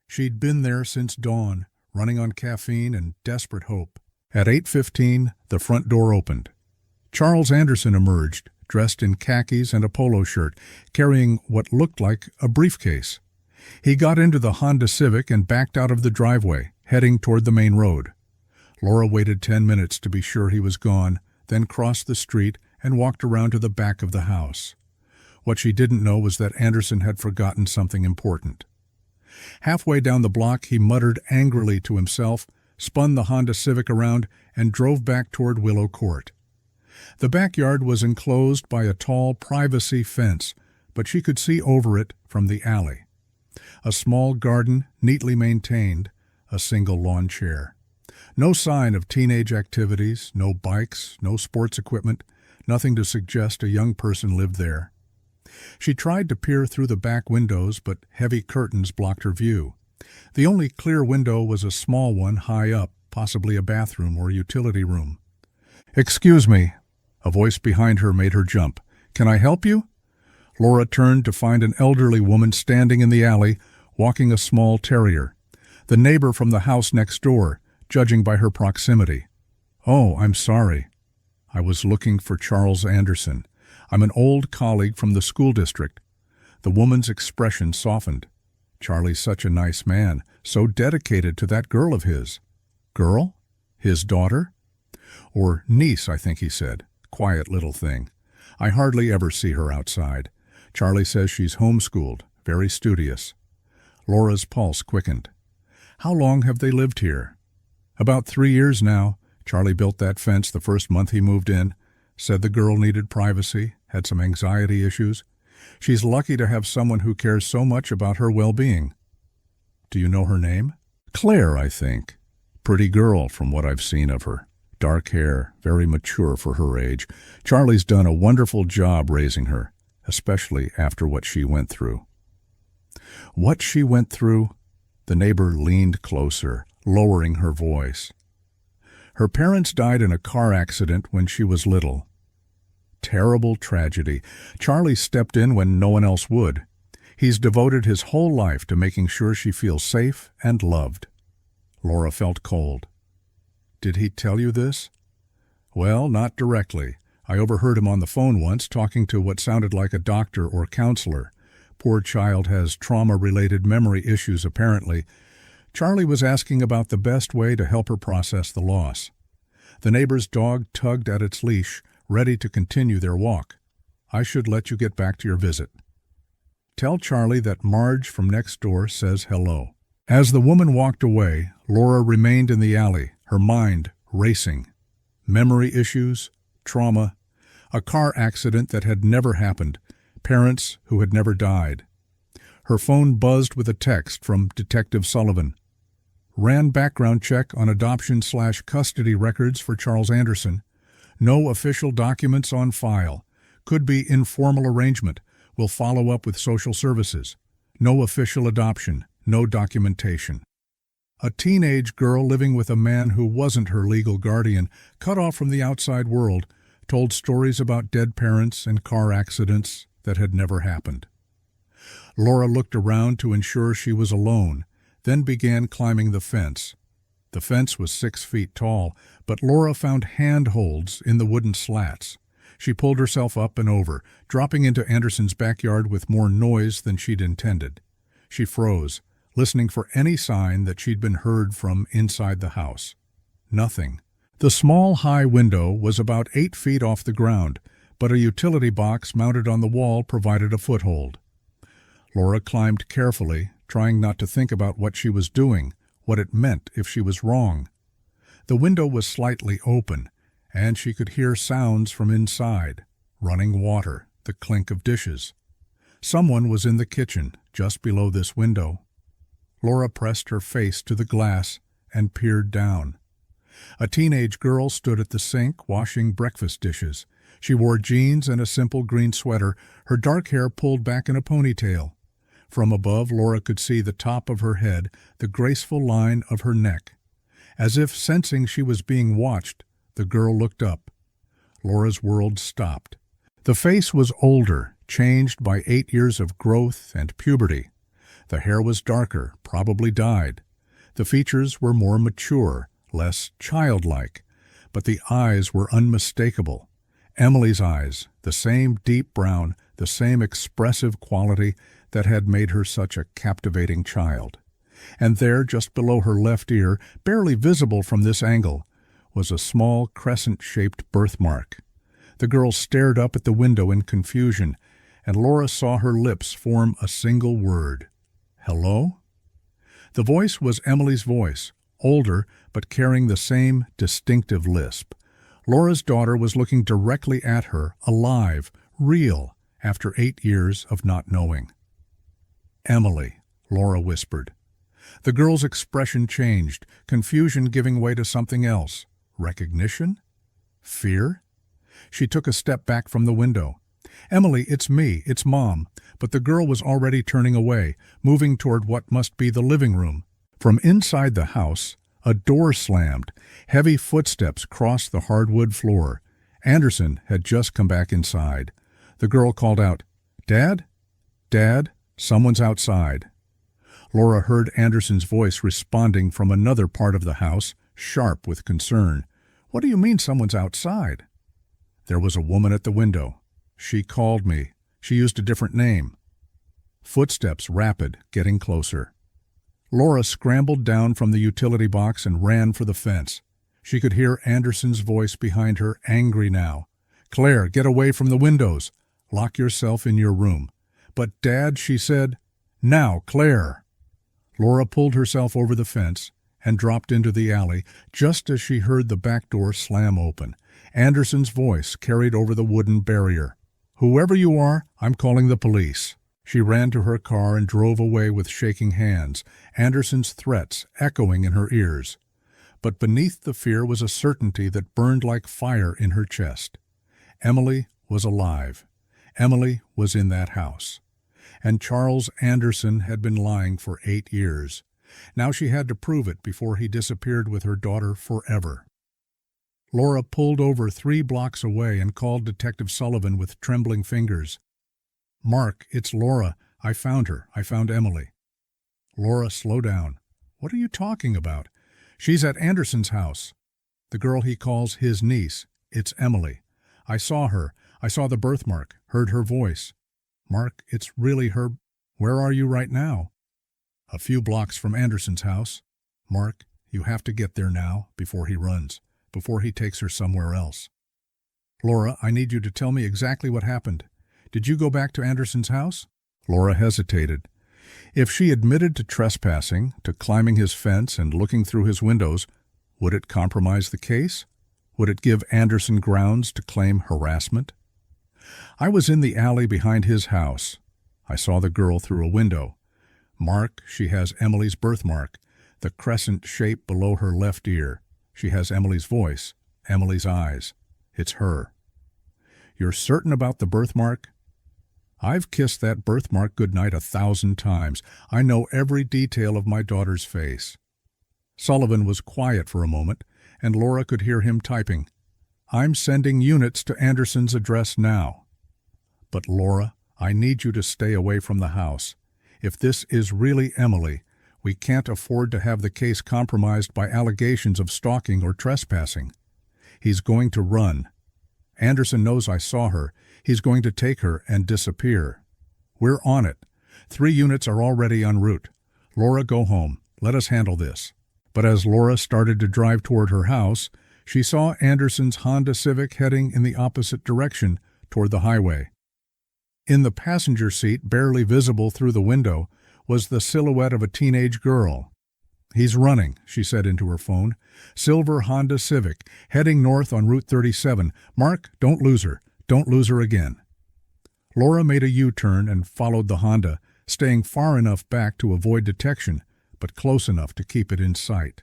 She'd been there since dawn, running on caffeine and desperate hope. At 8:15, the front door opened. Charles Anderson emerged, dressed in khakis and a polo shirt, carrying what looked like a briefcase. He got into the Honda Civic and backed out of the driveway, heading toward the main road. Laura waited 10 minutes to be sure he was gone, then crossed the street and walked around to the back of the house. What she didn't know was that Anderson had forgotten something important. Halfway down the block, he muttered angrily to himself, spun the Honda Civic around, and drove back toward Willow Court. The backyard was enclosed by a tall privacy fence, but she could see over it from the alley. A small garden, neatly maintained, a single lawn chair. No sign of teenage activities, no bikes, no sports equipment, nothing to suggest a young person lived there. She tried to peer through the back windows, but heavy curtains blocked her view. The only clear window was a small one high up, possibly a bathroom or utility room. "Excuse me." A voice behind her made her jump. "Can I help you?" Laura turned to find an elderly woman standing in the alley, walking a small terrier. The neighbor from the house next door, judging by her proximity. "Oh, I'm sorry. I was looking for Charles Anderson. I'm an old colleague from the school district." The woman's expression softened. Charlie's such a nice man, so dedicated to that girl of his. Girl? His daughter? Or niece, I think he said. Quiet little thing. I hardly ever see her outside. Charlie says she's homeschooled, very studious. Laura's pulse quickened. How long have they lived here? About 3 years now. Charlie built that fence the first month he moved in, said the girl needed privacy, Had some anxiety issues. She's lucky to have someone who cares so much about her well-being. Do you know her name? Claire, I think. Pretty girl from what I've seen of her. Dark hair, very mature for her age. Charlie's done a wonderful job raising her, especially after what she went through. What she went through? The neighbor leaned closer, lowering her voice. Her parents died in a car accident when she was little. Terrible tragedy. Charlie stepped in when no one else would. He's devoted his whole life to making sure she feels safe and loved. Laura felt cold. Did he tell you this? Well, not directly. I overheard him on the phone once talking to what sounded like a doctor or counselor. Poor child has trauma-related memory issues, apparently. Charlie was asking about the best way to help her process the loss. The neighbor's dog tugged at its leash, ready to continue their walk. I should let you get back to your visit. Tell Charlie that Marge from next door says hello. As the woman walked away, Laura remained in the alley, her mind racing. Memory issues, trauma, a car accident that had never happened, parents who had never died. Her phone buzzed with a text from Detective Sullivan. Ran background check on adoption/custody records for Charles Anderson. No official documents on file. Could be informal arrangement. Will follow up with social services. No official adoption. No documentation. A teenage girl living with a man who wasn't her legal guardian, cut off from the outside world, told stories about dead parents and car accidents that had never happened. Laura looked around to ensure she was alone, then began climbing the fence. The fence was 6 feet tall, but Laura found handholds in the wooden slats. She pulled herself up and over, dropping into Anderson's backyard with more noise than she'd intended. She froze, listening for any sign that she'd been heard from inside the house. Nothing. The small, high window was about 8 feet off the ground, but a utility box mounted on the wall provided a foothold. Laura climbed carefully, trying not to think about what she was doing, what it meant if she was wrong. The window was slightly open, and she could hear sounds from inside, running water, the clink of dishes. Someone was in the kitchen, just below this window. Laura pressed her face to the glass and peered down. A teenage girl stood at the sink washing breakfast dishes. She wore jeans and a simple green sweater, her dark hair pulled back in a ponytail. From above, Laura could see the top of her head, the graceful line of her neck. As if sensing she was being watched, the girl looked up. Laura's world stopped. The face was older, changed by 8 years of growth and puberty. The hair was darker, probably dyed. The features were more mature, less childlike, but the eyes were unmistakable. Emily's eyes, the same deep brown, the same expressive quality that had made her such a captivating child. And there, just below her left ear, barely visible from this angle, was a small crescent-shaped birthmark. The girl stared up at the window in confusion, and Laura saw her lips form a single word. Hello? The voice was Emily's voice, older but carrying the same distinctive lisp. Laura's daughter was looking directly at her, alive, real, after 8 years of not knowing. Emily, Laura whispered. The girl's expression changed, confusion giving way to something else. Recognition? Fear? She took a step back from the window. Emily, it's me, it's Mom. But the girl was already turning away, moving toward what must be the living room. From inside the house, a door slammed. Heavy footsteps crossed the hardwood floor. Anderson had just come back inside. The girl called out, "Dad? Dad, someone's outside." Laura heard Anderson's voice responding from another part of the house, sharp with concern. "What do you mean someone's outside?" There was a woman at the window. "She called me. She used a different name." Footsteps rapid, getting closer. Laura scrambled down from the utility box and ran for the fence. She could hear Anderson's voice behind her, angry now. "Claire, get away from the windows. Lock yourself in your room." "But, Dad," she said. "Now, Claire." Laura pulled herself over the fence and dropped into the alley just as she heard the back door slam open. Anderson's voice carried over the wooden barrier. "Whoever you are, I'm calling the police." She ran to her car and drove away with shaking hands, Anderson's threats echoing in her ears. But beneath the fear was a certainty that burned like fire in her chest. Emily was alive. Emily was in that house. And Charles Anderson had been lying for 8 years. Now she had to prove it before he disappeared with her daughter forever. Laura pulled over 3 blocks away and called Detective Sullivan with trembling fingers. "Mark, it's Laura. I found her. I found Emily." "Laura, slow down. What are you talking about? She's at Anderson's house. The girl he calls his niece. It's Emily. I saw her. I saw the birthmark, heard her voice. Mark, it's really her. Where are you right now?" "A few blocks from Anderson's house." "Mark, you have to get there now, before he runs, before he takes her somewhere else." "Laura, I need you to tell me exactly what happened. Did you go back to Anderson's house?" Laura hesitated. If she admitted to trespassing, to climbing his fence and looking through his windows, would it compromise the case? Would it give Anderson grounds to claim harassment? "I was in the alley behind his house. I saw the girl through a window. Mark, she has Emily's birthmark, the crescent shape below her left ear. She has Emily's voice, Emily's eyes. It's her." "You're certain about the birthmark?" "I've kissed that birthmark goodnight 1,000 times. I know every detail of my daughter's face." Sullivan was quiet for a moment, and Laura could hear him typing. "I'm sending units to Anderson's address now." "But Laura, I need you to stay away from the house. If this is really Emily, we can't afford to have the case compromised by allegations of stalking or trespassing. He's going to run. Anderson knows I saw her. He's going to take her and disappear. We're on it. 3 units are already en route. Laura, go home. Let us handle this." But as Laura started to drive toward her house, she saw Anderson's Honda Civic heading in the opposite direction, toward the highway. In the passenger seat, barely visible through the window, was the silhouette of a teenage girl. "He's running," she said into her phone. "Silver Honda Civic, heading north on Route 37. Mark, don't lose her. Don't lose her again." Laura made a U-turn and followed the Honda, staying far enough back to avoid detection, but close enough to keep it in sight.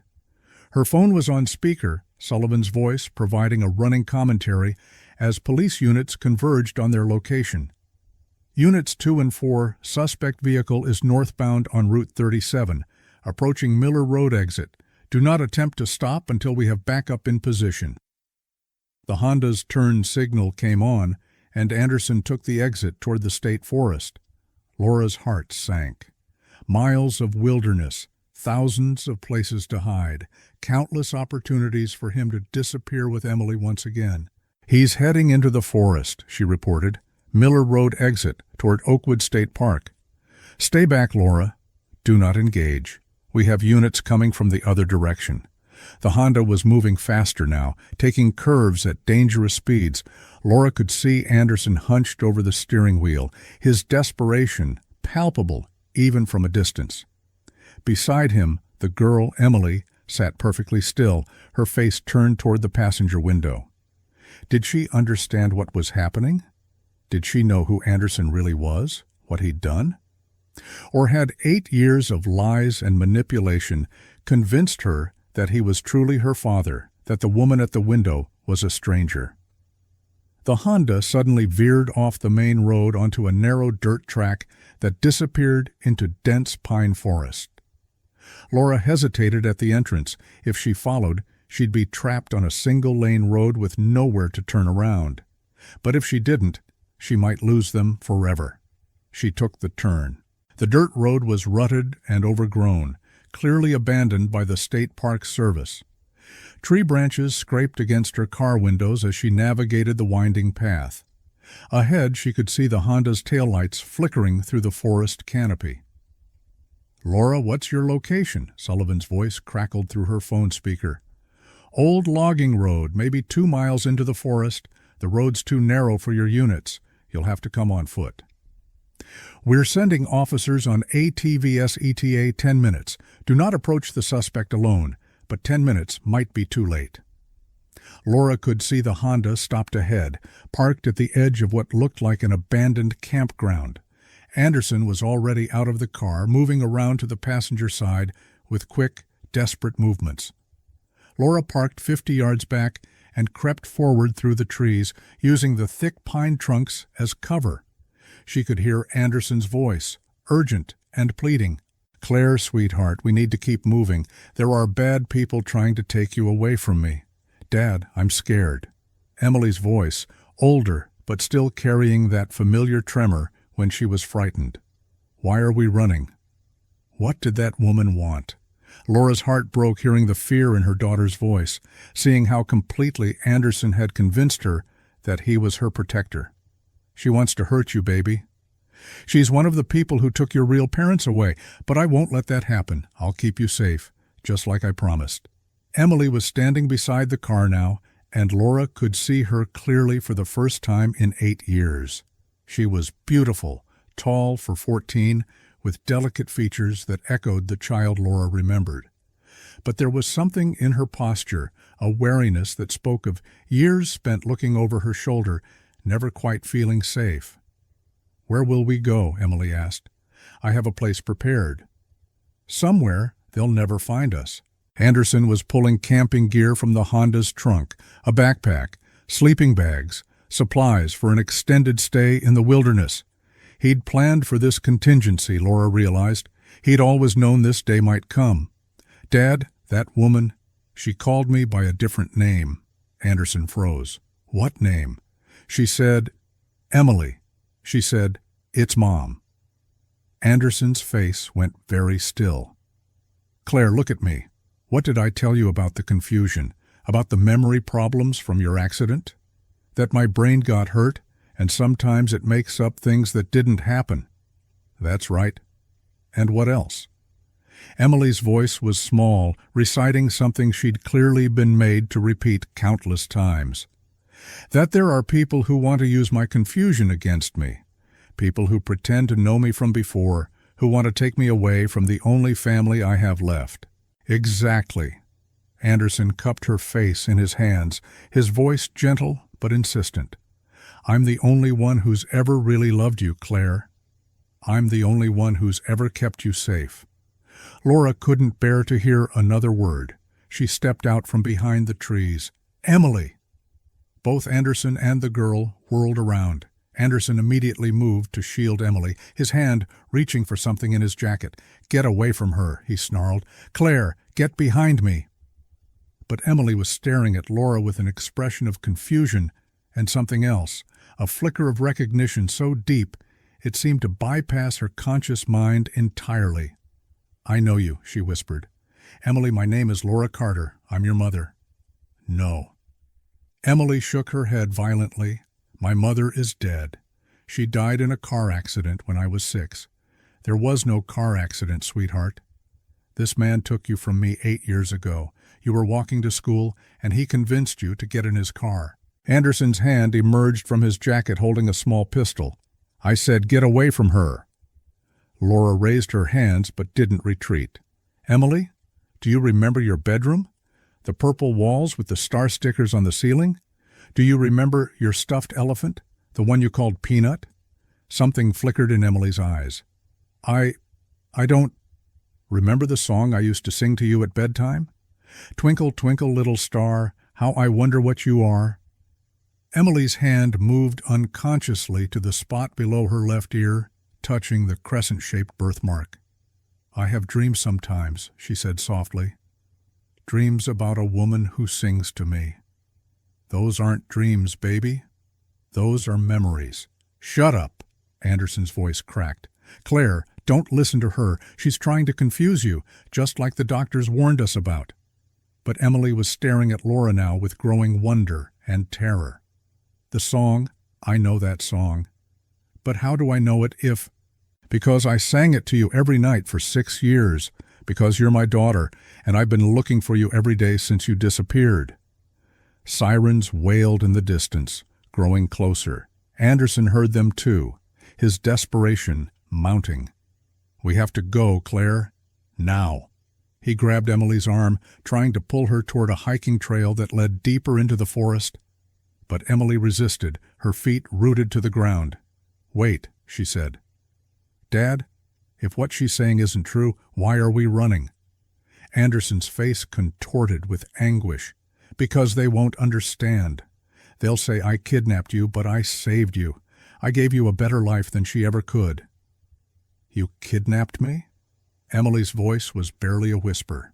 Her phone was on speaker, Sullivan's voice providing a running commentary as police units converged on their location. "Units 2 and 4, suspect vehicle is northbound on Route 37, approaching Miller Road exit. Do not attempt to stop until we have backup in position." The Honda's turn signal came on, and Anderson took the exit toward the state forest. Laura's heart sank. Miles of wilderness, thousands of places to hide, countless opportunities for him to disappear with Emily once again. "He's heading into the forest," she reported. "Miller Road exit toward Oakwood State Park." "Stay back, Laura. Do not engage. We have units coming from the other direction." The Honda was moving faster now, taking curves at dangerous speeds. Laura could see Anderson hunched over the steering wheel, his desperation palpable even from a distance. Beside him, the girl, Emily, sat perfectly still, her face turned toward the passenger window. Did she understand what was happening? Did she know who Anderson really was, what he'd done? Or had 8 years of lies and manipulation convinced her that he was truly her father, that the woman at the window was a stranger? The Honda suddenly veered off the main road onto a narrow dirt track that disappeared into dense pine forest. Laura hesitated at the entrance. If she followed, she'd be trapped on a single-lane road with nowhere to turn around. But if she didn't, she might lose them forever. She took the turn. The dirt road was rutted and overgrown, clearly abandoned by the State Park Service. Tree branches scraped against her car windows as she navigated the winding path. Ahead, she could see the Honda's taillights flickering through the forest canopy. "Laura, what's your location?" Sullivan's voice crackled through her phone speaker. "Old logging road, maybe 2 miles into the forest. The road's too narrow for your units. You'll have to come on foot." "We're sending officers on ATVS ETA 10 minutes. Do not approach the suspect alone, but 10 minutes might be too late." Laura could see the Honda stopped ahead, parked at the edge of what looked like an abandoned campground. Anderson was already out of the car, moving around to the passenger side with quick, desperate movements. Laura parked 50 yards back and crept forward through the trees, using the thick pine trunks as cover. She could hear Anderson's voice, urgent and pleading. "Claire, sweetheart, we need to keep moving. There are bad people trying to take you away from me. Dad, I'm scared." Emily's voice, older but still carrying that familiar tremor when she was frightened. "Why are we running?" What did that woman want? Laura's heart broke hearing the fear in her daughter's voice, seeing how completely Anderson had convinced her that he was her protector. "She wants to hurt you, baby. She's one of the people who took your real parents away, but I won't let that happen. I'll keep you safe, just like I promised." Emily was standing beside the car now, and Laura could see her clearly for the first time in 8 years. She was beautiful, tall for 14, with delicate features that echoed the child Laura remembered. But there was something in her posture, a wariness that spoke of years spent looking over her shoulder, never quite feeling safe. "Where will we go?" Emily asked. "I have a place prepared." "Somewhere they'll never find us." Anderson was pulling camping gear from the Honda's trunk, a backpack, sleeping bags, supplies for an extended stay in the wilderness. He'd planned for this contingency, Laura realized. He'd always known this day might come. "Dad, that woman, she called me by a different name." Anderson froze. "What name?" "She said, Emily. She said, 'It's Mom.'" Anderson's face went very still. "Claire, look at me. What did I tell you about the confusion, about the memory problems from your accident? That my brain got hurt, and sometimes it makes up things that didn't happen." "That's right. And what else?" Emily's voice was small, reciting something she'd clearly been made to repeat countless times. "That there are people who want to use my confusion against me. People who pretend to know me from before, who want to take me away from the only family I have left." "Exactly." Anderson cupped her face in his hands, his voice gentle but insistent. "I'm the only one who's ever really loved you, Claire. I'm the only one who's ever kept you safe." Laura couldn't bear to hear another word. She stepped out from behind the trees. "Emily!" Both Anderson and the girl whirled around. Anderson immediately moved to shield Emily, his hand reaching for something in his jacket. "Get away from her," he snarled. "Claire, get behind me." But Emily was staring at Laura with an expression of confusion and something else, a flicker of recognition so deep it seemed to bypass her conscious mind entirely. "I know you," she whispered. "Emily, my name is Laura Carter. I'm your mother." "No." Emily shook her head violently. "My mother is dead. She died in a car accident when I was 6. There was no car accident, sweetheart. This man took you from me 8 years ago. You were walking to school, and he convinced you to get in his car." Anderson's hand emerged from his jacket holding a small pistol. "I said get away from her." Laura raised her hands but didn't retreat. "Emily, do you remember your bedroom? The purple walls with the star stickers on the ceiling? Do you remember your stuffed elephant, the one you called Peanut?" Something flickered in Emily's eyes. I don't remember the song I used to sing to you at bedtime? Twinkle, twinkle, little star, how I wonder what you are." Emily's hand moved unconsciously to the spot below her left ear, touching the crescent-shaped birthmark. "I have dreams sometimes," she said softly. "Dreams about a woman who sings to me. Those aren't dreams, baby. Those are memories." "Shut up!" Anderson's voice cracked. "Claire, don't listen to her. She's trying to confuse you, just like the doctors warned us about." But Emily was staring at Laura now with growing wonder and terror. "The song, I know that song. But how do I know it if—" "Because I sang it to you every night for 6 years, because you're my daughter, and I've been looking for you every day since you disappeared." Sirens wailed in the distance, growing closer. Anderson heard them too, his desperation mounting. "We have to go, Claire. Now." He grabbed Emily's arm, trying to pull her toward a hiking trail that led deeper into the forest. But Emily resisted, her feet rooted to the ground. "Wait," she said. "Dad, if what she's saying isn't true, why are we running?" Anderson's face contorted with anguish. "Because they won't understand. They'll say I kidnapped you, but I saved you. I gave you a better life than she ever could." "You kidnapped me?" Emily's voice was barely a whisper.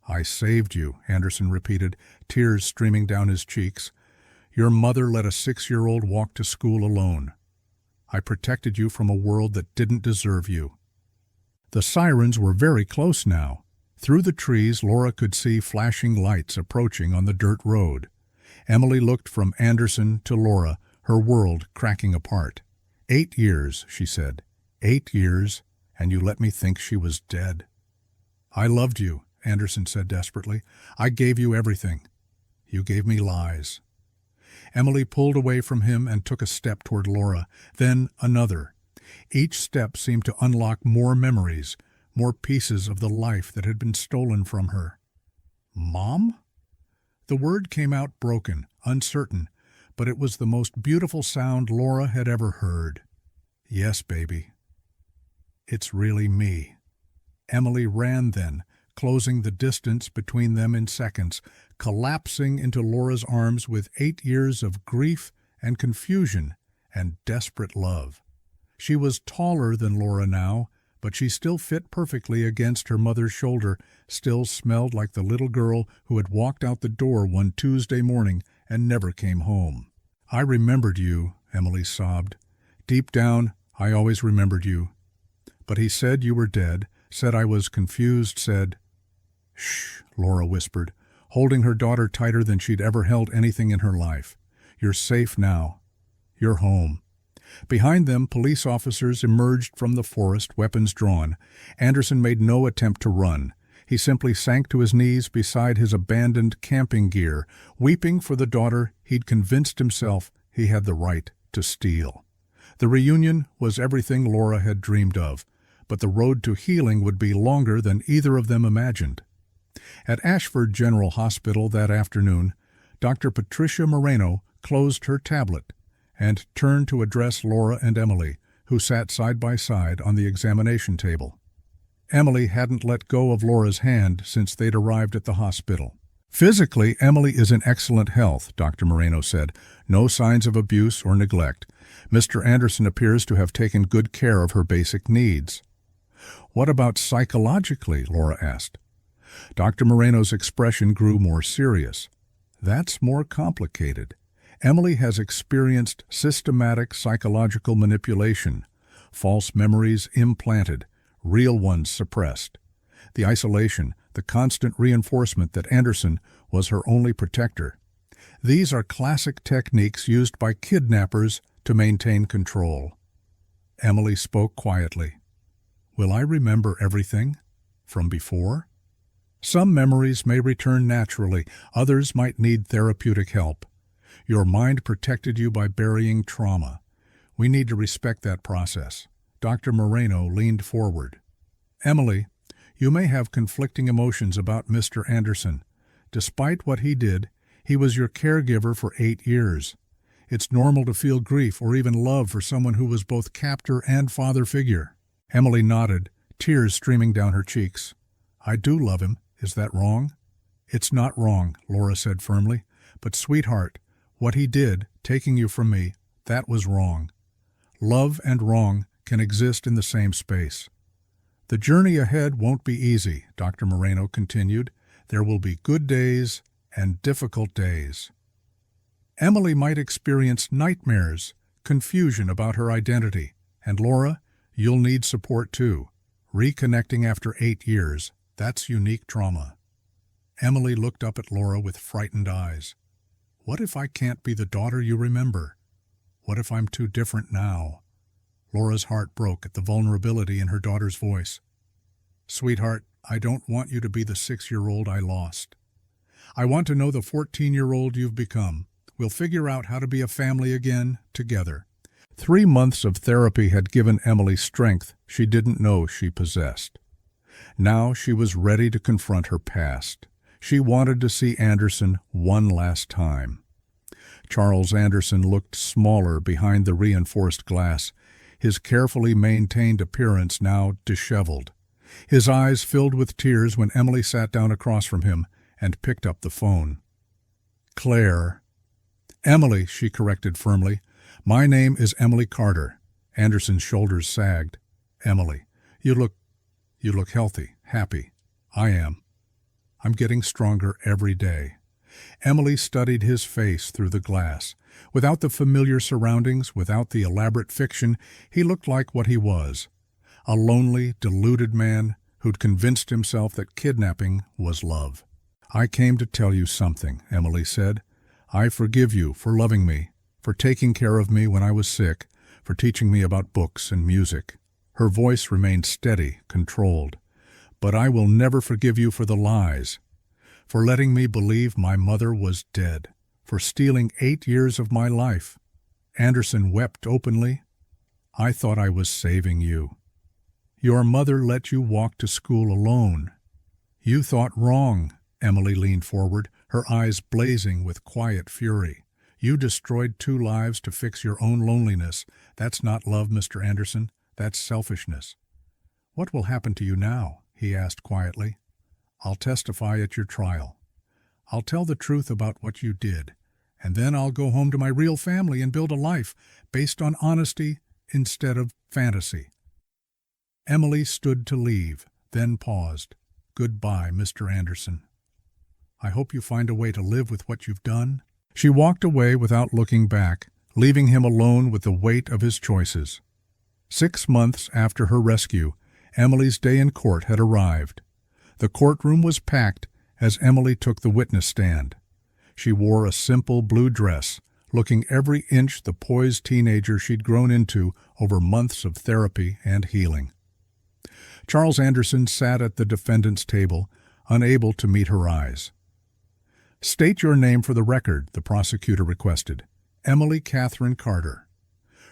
"I saved you," Anderson repeated, tears streaming down his cheeks. "Your mother let a 6-year-old walk to school alone. I protected you from a world that didn't deserve you." The sirens were very close now. Through the trees, Laura could see flashing lights approaching on the dirt road. Emily looked from Anderson to Laura, her world cracking apart. 8 years, she said. 8 years, and you let me think she was dead. "I loved you," Anderson said desperately. "I gave you everything. You gave me lies." Emily pulled away from him and took a step toward Laura, then another. Each step seemed to unlock more memories, more pieces of the life that had been stolen from her. "Mom?" The word came out broken, uncertain, but it was the most beautiful sound Laura had ever heard. "Yes, baby. It's really me." Emily ran then, closing the distance between them in seconds, collapsing into Laura's arms with 8 years of grief and confusion and desperate love. She was taller than Laura now, but she still fit perfectly against her mother's shoulder, still smelled like the little girl who had walked out the door one Tuesday morning and never came home. "I remembered you," Emily sobbed. "Deep down, I always remembered you. But he said you were dead, said I was confused, said—" "Shh," Laura whispered, holding her daughter tighter than she'd ever held anything in her life. "You're safe now. You're home." Behind them, police officers emerged from the forest, weapons drawn. Anderson made no attempt to run. He simply sank to his knees beside his abandoned camping gear, weeping for the daughter he'd convinced himself he had the right to steal. The reunion was everything Laura had dreamed of, but the road to healing would be longer than either of them imagined. At Ashford General Hospital that afternoon, Dr. Patricia Moreno closed her tablet and turned to address Laura and Emily, who sat side by side on the examination table. Emily hadn't let go of Laura's hand since they'd arrived at the hospital. "Physically, Emily is in excellent health," Dr. Moreno said. "No signs of abuse or neglect. Mr. Anderson appears to have taken good care of her basic needs." "What about psychologically?" Laura asked. Dr. Moreno's expression grew more serious. "That's more complicated. Emily has experienced systematic psychological manipulation, false memories implanted, real ones suppressed. The isolation, the constant reinforcement that Anderson was her only protector. These are classic techniques used by kidnappers to maintain control." Emily spoke quietly. "Will I remember everything from before? Some memories may return naturally, others might need therapeutic help. Your mind protected you by burying trauma. We need to respect that process." Dr. Moreno leaned forward. "Emily, you may have conflicting emotions about Mr. Anderson. Despite what he did, he was your caregiver for 8 years. It's normal to feel grief or even love for someone who was both captor and father figure." Emily nodded, tears streaming down her cheeks. "I do love him. Is that wrong?" "It's not wrong," Laura said firmly. "But sweetheart, what he did, taking you from me, that was wrong. Love and wrong can exist in the same space." "The journey ahead won't be easy," Dr. Moreno continued. "There will be good days and difficult days. Emily might experience nightmares, confusion about her identity. And Laura, you'll need support too. Reconnecting after 8 years, that's unique trauma." Emily looked up at Laura with frightened eyes. "What if I can't be the daughter you remember? What if I'm too different now?" Laura's heart broke at the vulnerability in her daughter's voice. "Sweetheart, I don't want you to be the 6-year-old I lost. I want to know the 14-year-old you've become. We'll figure out how to be a family again, together." 3 months of therapy had given Emily strength she didn't know she possessed. Now she was ready to confront her past. She wanted to see Anderson one last time. Charles Anderson looked smaller behind the reinforced glass, his carefully maintained appearance now disheveled. His eyes filled with tears when Emily sat down across from him and picked up the phone. Claire. Emily, she corrected firmly. My name is Emily Carter. Anderson's shoulders sagged. Emily, you look healthy, happy. I am. I'm getting stronger every day. Emily studied his face through the glass. Without the familiar surroundings, without the elaborate fiction, he looked like what he was. A lonely, deluded man who'd convinced himself that kidnapping was love. I came to tell you something, Emily said. I forgive you for loving me, for taking care of me when I was sick, for teaching me about books and music. Her voice remained steady, controlled. But I will never forgive you for the lies, for letting me believe my mother was dead, for stealing 8 years of my life. Anderson wept openly. I thought I was saving you. Your mother let you walk to school alone. You thought wrong. Emily leaned forward, her eyes blazing with quiet fury. You destroyed 2 lives to fix your own loneliness. That's not love, Mr. Anderson. That's selfishness. What will happen to you now? He asked quietly. I'll testify at your trial. I'll tell the truth about what you did, and then I'll go home to my real family and build a life based on honesty instead of fantasy. Emily stood to leave, then paused. Goodbye, Mr. Anderson. I hope you find a way to live with what you've done. She walked away without looking back, leaving him alone with the weight of his choices. 6 months after her rescue, Emily's day in court had arrived. The courtroom was packed as Emily took the witness stand. She wore a simple blue dress, looking every inch the poised teenager she'd grown into over months of therapy and healing. Charles Anderson sat at the defendant's table, unable to meet her eyes. State your name for the record, the prosecutor requested. Emily Catherine Carter.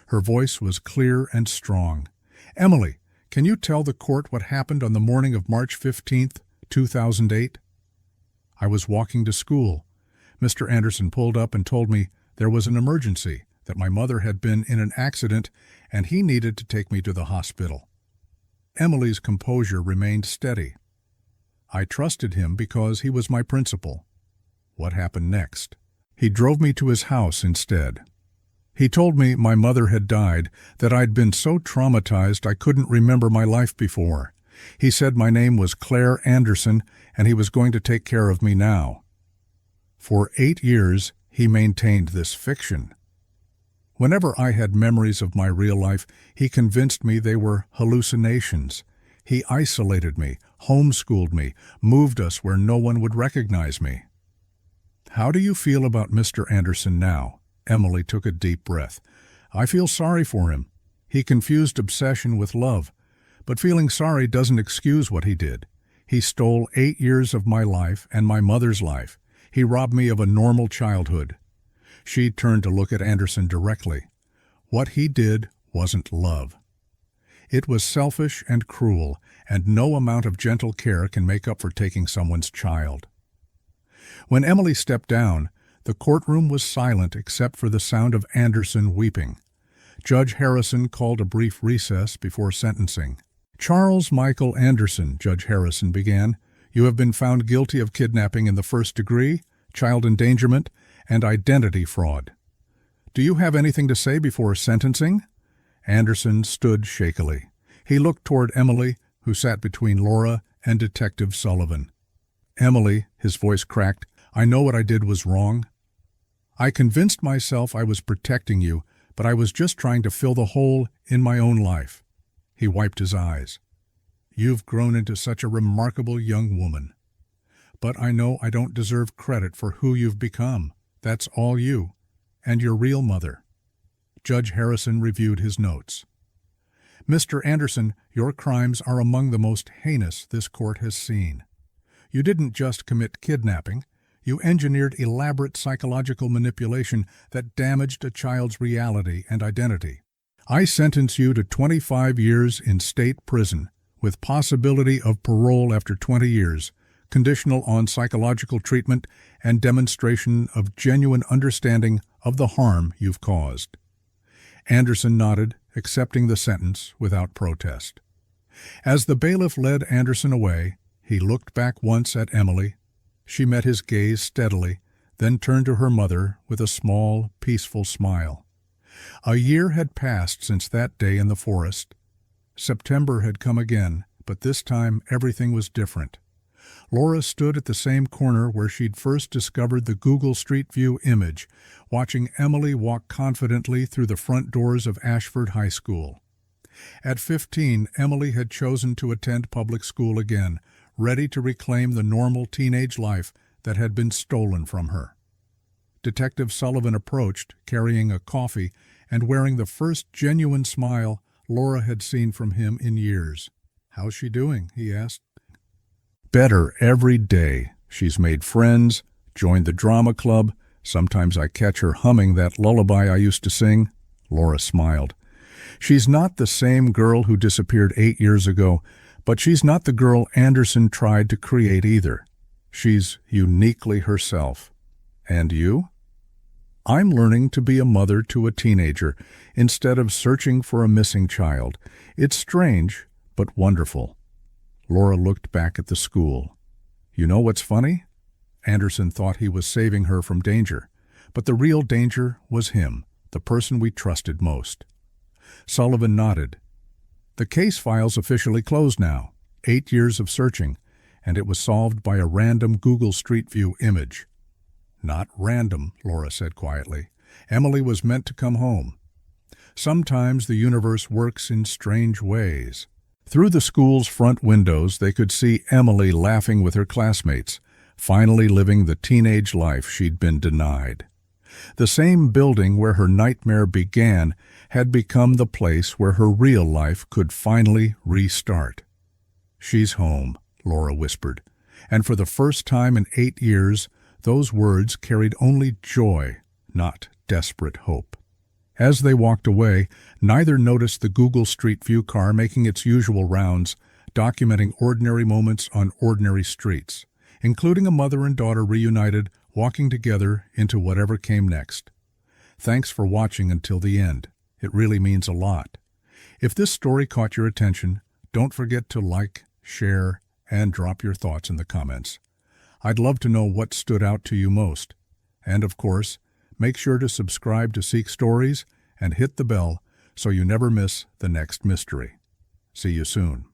Her voice was clear and strong. Emily, can you tell the court what happened on the morning of March 15th, 2008? I was walking to school. Mr. Anderson pulled up and told me there was an emergency, that my mother had been in an accident, and he needed to take me to the hospital. Emily's composure remained steady. I trusted him because he was my principal. What happened next? He drove me to his house instead. He told me my mother had died, that I'd been so traumatized I couldn't remember my life before. He said my name was Claire Anderson, and he was going to take care of me now. For 8 years, he maintained this fiction. Whenever I had memories of my real life, he convinced me they were hallucinations. He isolated me, homeschooled me, moved us where no one would recognize me. How do you feel about Mr. Anderson now? Emily took a deep breath. I feel sorry for him. He confused obsession with love. But feeling sorry doesn't excuse what he did. He stole 8 years of my life and my mother's life. He robbed me of a normal childhood. She turned to look at Anderson directly. What he did wasn't love. It was selfish and cruel, and no amount of gentle care can make up for taking someone's child. When Emily stepped down, the courtroom was silent except for the sound of Anderson weeping. Judge Harrison called a brief recess before sentencing. Charles Michael Anderson, Judge Harrison began, you have been found guilty of kidnapping in the first degree, child endangerment, and identity fraud. Do you have anything to say before sentencing? Anderson stood shakily. He looked toward Emily, who sat between Laura and Detective Sullivan. Emily, his voice cracked, I know what I did was wrong. I convinced myself I was protecting you, but I was just trying to fill the hole in my own life. He wiped his eyes. You've grown into such a remarkable young woman. But I know I don't deserve credit for who you've become. That's all you, and your real mother. Judge Harrison reviewed his notes. Mr. Anderson, your crimes are among the most heinous this court has seen. You didn't just commit kidnapping. You engineered elaborate psychological manipulation that damaged a child's reality and identity. I sentence you to 25 years in state prison with possibility of parole after 20 years, conditional on psychological treatment and demonstration of genuine understanding of the harm you've caused. Anderson nodded, accepting the sentence without protest. As the bailiff led Anderson away, he looked back once at Emily. She met his gaze steadily, then turned to her mother with a small, peaceful smile. A year had passed since that day in the forest. September had come again, but this time everything was different. Laura stood at the same corner where she'd first discovered the Google Street View image, watching Emily walk confidently through the front doors of Ashford High School. At 15, Emily had chosen to attend public school again, ready to reclaim the normal teenage life that had been stolen from her. Detective Sullivan approached, carrying a coffee and wearing the first genuine smile Laura had seen from him in years. "How's she doing?" he asked. "Better every day. She's made friends, joined the drama club. Sometimes I catch her humming that lullaby I used to sing." Laura smiled. "She's not the same girl who disappeared 8 years ago, but she's not the girl Anderson tried to create either. She's uniquely herself. And you?" "I'm learning to be a mother to a teenager instead of searching for a missing child. It's strange, but wonderful." Laura looked back at the school. "You know what's funny?" Anderson thought he was saving her from danger, but the real danger was him, the person we trusted most. Sullivan nodded. "The case file's officially closed now. 8 years of searching, and it was solved by a random Google Street View image." "Not random," Laura said quietly. "Emily was meant to come home. Sometimes the universe works in strange ways." Through the school's front windows, they could see Emily laughing with her classmates, finally living the teenage life she'd been denied. The same building where her nightmare began had become the place where her real life could finally restart. "She's home," Laura whispered, and for the first time in 8 years, those words carried only joy, not desperate hope. As they walked away, neither noticed the Google Street View car making its usual rounds, documenting ordinary moments on ordinary streets, including a mother and daughter reunited, walking together into whatever came next. Thanks for watching until the end. It really means a lot. If this story caught your attention, don't forget to like, share, and drop your thoughts in the comments. I'd love to know what stood out to you most. And of course, make sure to subscribe to Seek Stories and hit the bell so you never miss the next mystery. See you soon.